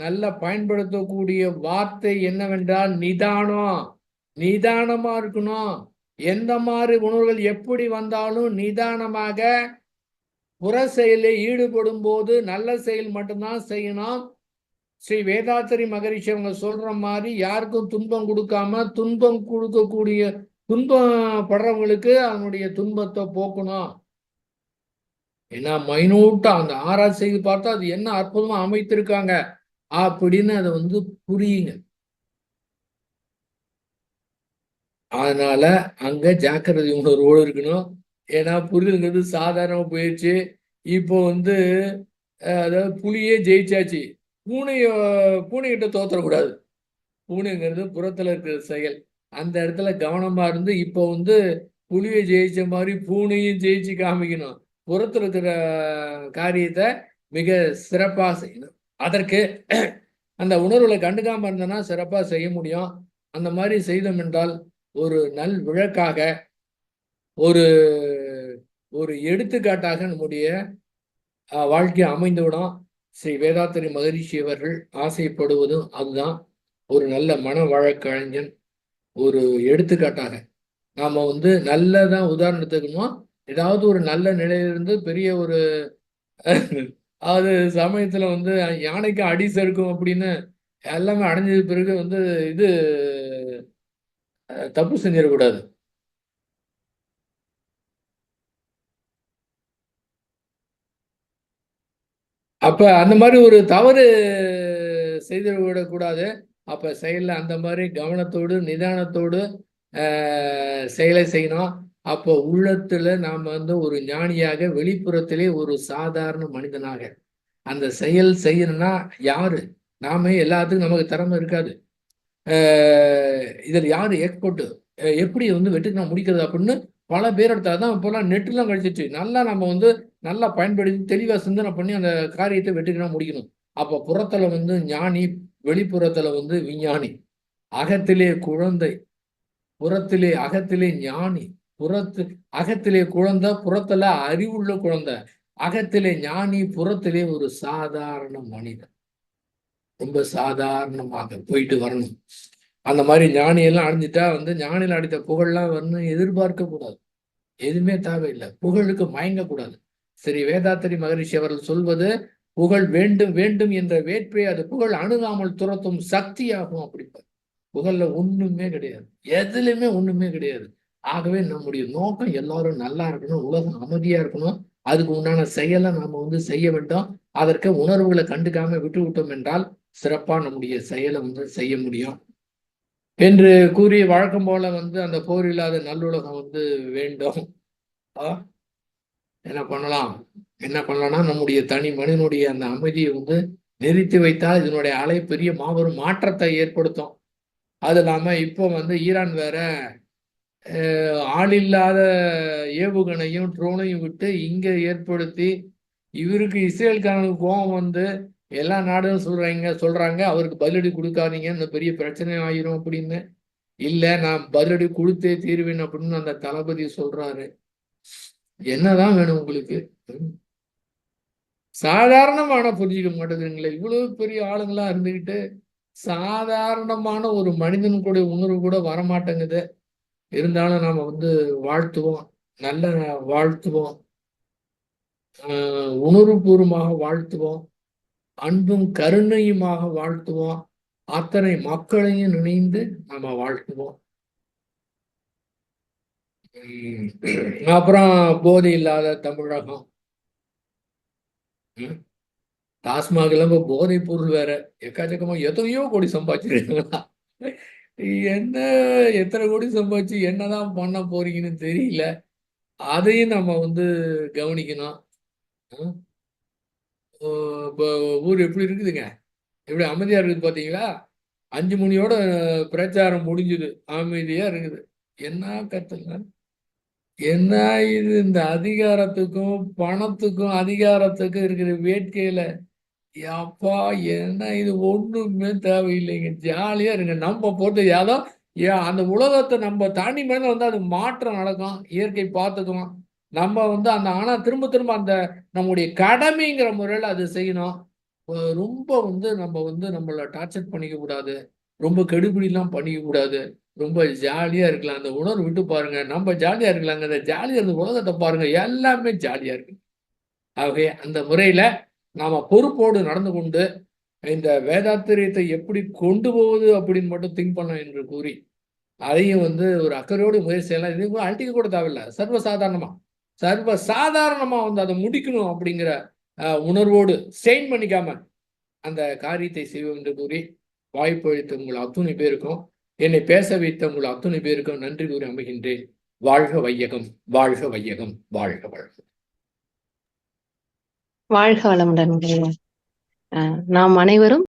நல்ல பயன்படுத்தக்கூடிய வார்த்தை என்னவென்றால் நிதானம். நிதானமா இருக்கணும். எந்த மாதிரி உணர்வுகள் எப்படி வந்தாலும் நிதானமாக புற செயலில் ஈடுபடும் போது நல்ல செயல் மட்டும்தான் செய்யணும். ஸ்ரீ வேதாத்திரி மகரிஷி அவங்க சொல்ற மாதிரி யாருக்கும் துன்பம் கொடுக்காம துன்பம் கொடுக்கக்கூடிய துன்பம் படுறவங்களுக்கு அதனுடைய துன்பத்தை போக்கணும். ஏன்னா மைனூட்டா அந்த ஆராய்ச்சி செய்து பார்த்தா அது என்ன அற்புதமா அமைத்திருக்காங்க அப்படின்னு அதை புரியுங்க. அதனால அங்க ஜாக்கிரதை உணர்வோடு இருக்கணும். ஏன்னா புரிதல்ங்கிறது சாதாரண போயிடுச்சு. இப்போ அதாவது புலியே ஜெயிச்சாச்சு. பூனைகிட்ட தோத்தரக்கூடாது. பூனைங்கிறது புறத்துல இருக்கிற செயல். அந்த இடத்துல கவனமா இருந்து இப்போ புலியை ஜெயிச்ச மாதிரி பூனையும் ஜெயிச்சு காமிக்கணும். புறத்துல இருக்கிற காரியத்தை மிக சிறப்பா செய்யணும். அதற்கு அந்த உணர்வுகளை கண்டுக்காம இருந்தனா சிறப்பா செய்ய முடியும். அந்த மாதிரி செய்தோம் என்றால் ஒரு நல் விளக்காக ஒரு ஒரு எடுத்துக்காட்டாக நம்முடைய வாழ்க்கையை அமைந்துவிடும். ஸ்ரீ வேதாத்திரி மகரிஷி அவர்கள் ஆசைப்படுவதும் அதுதான். ஒரு நல்ல மன வழக்கறிஞன் ஒரு எடுத்துக்காட்டாக நாம நல்லதான் உதாரணத்துக்குமோ ஏதாவது ஒரு நல்ல நிலையிலிருந்து பெரிய ஒரு அது சமயத்துல யானைக்கு அடி சறுக்கும் அப்படின்னு எல்லாமே அடைஞ்சது பிறகு இது தப்பு செஞ்சிடக்கூடாது. அப்ப அந்த மாதிரி ஒரு தவறு செய்து விடக்கூடாது. அப்ப செயல்ல அந்த மாதிரி கவனத்தோடு நிதானத்தோடு செயலை செய்யணும். அப்போ உள்ளத்துல நாம ஒரு ஞானியாக வெளிப்புறத்திலே ஒரு சாதாரண மனிதனாக அந்த செயல் செய்யணும்னா யாரு நாம எல்லாத்துக்கும் நமக்கு திறமை இருக்காது. இதில் யாரு எக்ஸ்பர்ட் எப்படி வெட்டுக்கு முடிக்கிறது அப்படின்னு பல பேர் எடுத்தாதான் இப்போல்லாம் நெட்டுலாம் கழிச்சிச்சு. நல்லா நம்ம நல்லா பயன்படுத்தி தெளிவா சிந்தனை பண்ணி அந்த காரியத்தை வெட்டுக்கினா முடிக்கணும். அப்ப புறத்துல ஞானி, வெளிப்புறத்துல விஞ்ஞானி. அகத்திலே குழந்தை, புறத்திலே அகத்திலே ஞானி. அகத்திலே குழந்தை, புறத்துல அறிவுள்ள குழந்தை. அகத்திலே ஞானி, புறத்திலே ஒரு சாதாரண மனிதன். ரொம்ப சாதாரணமாக போயிட்டு வரணும். அந்த மாதிரி ஞானியெல்லாம் அடைஞ்சிட்டா ஞானியில் அடித்த புகழ்லாம் எதிர்பார்க்க கூடாது. எதுவுமே தேவையில்லை. புகழுக்கு மயங்கக்கூடாது. சரி வேதாத்திரி மகரிஷி அவர்கள் சொல்வது புகழ் வேண்டும் வேண்டும் என்ற வேட்பை அது புகழ் அணுகாமல் துரத்தும் சக்தியாகும் அப்படிப்பார். புகழ்ல ஒண்ணுமே கிடையாது. எதுலையுமே ஒண்ணுமே கிடையாது. ஆகவே நம்முடைய நோக்கம் எல்லாரும் நல்லா இருக்கணும், உலகம் அமைதியா இருக்கணும். அதுக்கு உண்டான செயலை நாம செய்ய வேண்டும். அதற்கு உணர்வுகளை கண்டுக்காம விட்டு விட்டோம் என்றால் சிறப்பா நம்முடைய செயலை செய்ய முடியும் என்று கூறி வழக்கம் போல அந்த போர் இல்லாத நல்லுலகம் வேண்டும். என்ன பண்ணலாம்னா நம்முடைய தனி மனிதனுடைய அந்த அமைதியை நிறுத்தி வைத்தால் இதனுடைய அலை பெரிய மாபெரும் மாற்றத்தை ஏற்படுத்தும். அது இல்லாம இப்போ ஈரான் வேற ஆளில்லாத ஏவுகணையும் ட்ரோனையும் விட்டு இங்க ஏற்படுத்தி இவருக்கு இஸ்ரேல்காரனுக்கு கோபம் எல்லா நாடும் சொல்றாங்க அவருக்கு பதிலடி கொடுக்காதீங்க, இந்த பெரிய பிரச்சனை ஆயிரும் அப்படின்னு. இல்ல நான் பதிலடி கொடுத்தே தீர்வேன் அப்படின்னு அந்த தளபதி சொல்றாரு. என்னதான் வேணும் உங்களுக்கு? சாதாரணமான புரிஞ்சிக்க மாட்டேங்குதுங்களே. இவ்வளவு பெரிய ஆளுங்களா இருந்துகிட்டு சாதாரணமான ஒரு மனிதனுடைய உணர்வு கூட வரமாட்டேங்குது. இருந்தாலும் நாம வாழ்த்துவோம், நல்ல வாழ்த்துவோம், உணர்வுபூர்வமாக வாழ்த்துவோம், அன்பும் கருணையுமாக வாழ்த்துவோம், அத்தனை மக்களையும் நினைந்து நாம வாழ்த்துவோம். அப்புறம் போதை இல்லாத தமிழகம். டாஸ்மாக் போதைப் பொருள் வேற எக்கச்சக்கமா எத்தனையோ கோடி சம்பாதிச்சிருக்காங்களா. என்ன எத்தனை கோடி சம்பாதிச்சு என்னதான் பண்ண போறீங்கன்னு தெரியல. அதையும் நம்ம வந்து கவனிக்கணும். ம். இப்போ ஊர் எப்படி இருக்குதுங்க? எப்படி அமைதியா இருக்குது பார்த்தீங்களா? 5 மணியோட பிரச்சாரம் முடிஞ்சுது. அமைதியா இருக்குது. என்ன கத்துங்க? என்ன இது இந்த அதிகாரத்துக்கும், பணத்துக்கும், அதிகாரத்துக்கும் இருக்கிற வேட்கையில, யப்பா! என்ன இது ஒண்ணுமே தேவையில்லைங்க. ஜாலியா இருங்க. நம்ம போட்டு ஏதோ அந்த உலகத்த நம்ம தாண்டி மேல வந்து அது மாற்றம் நடக்கும். இயற்கை பார்த்துக்கும். நம்ம வந்து ஆனா திரும்ப திரும்ப அந்த நம்முடைய கடமைங்கிற முறையில அது செய்யணும். ரொம்ப வந்து நம்ம வந்து நம்மள டார்ச்சர் பண்ணிக்க கூடாது. ரொம்ப கெடுபிடிலாம் பண்ணிக்க கூடாது. ரொம்ப ஜாலியா இருக்கலாம். அந்த உணர்வு விட்டு பாருங்க. நம்ம ஜாலியா இருக்கலாங்க. அந்த ஜாலியா இருந்த உலகத்த பாருங்க. எல்லாமே ஜாலியா இருக்கு. ஆகவே அந்த முறையில நாம பொறுப்போடு நடந்து கொண்டு, இந்த வேதாத்திரியத்தை எப்படி கொண்டு போவது அப்படின்னு மட்டும் திங்க் பண்ணோம் என்று கூறி, அதையும் வந்து ஒரு அக்கறையோடு முயற்சி செய்யலாம். இது கூட அழட்டிக்க கூட தேவையில்ல. சர்வசாதாரணமா. சர்வசாதாரணமா வந்து அத முடிக்கணும் அப்படிங்கிற உணர்வோடு ஸ்ட்ரெயின் பண்ணிக்காம அந்த காரியத்தை செய்வோம் என்று கூறி, வாய்ப்பளித்த உங்கள் அத்துணை பேருக்கும், என்னை பேச வைத்த உங்கள் அத்துணை பேருக்கும் நன்றி கூறி அமைகின்றேன். வாழ்க வையகம், வாழ்க வையகம், வாழ்க வளமுடன். வாழ்க வளமுடன். நாம் அனைவரும்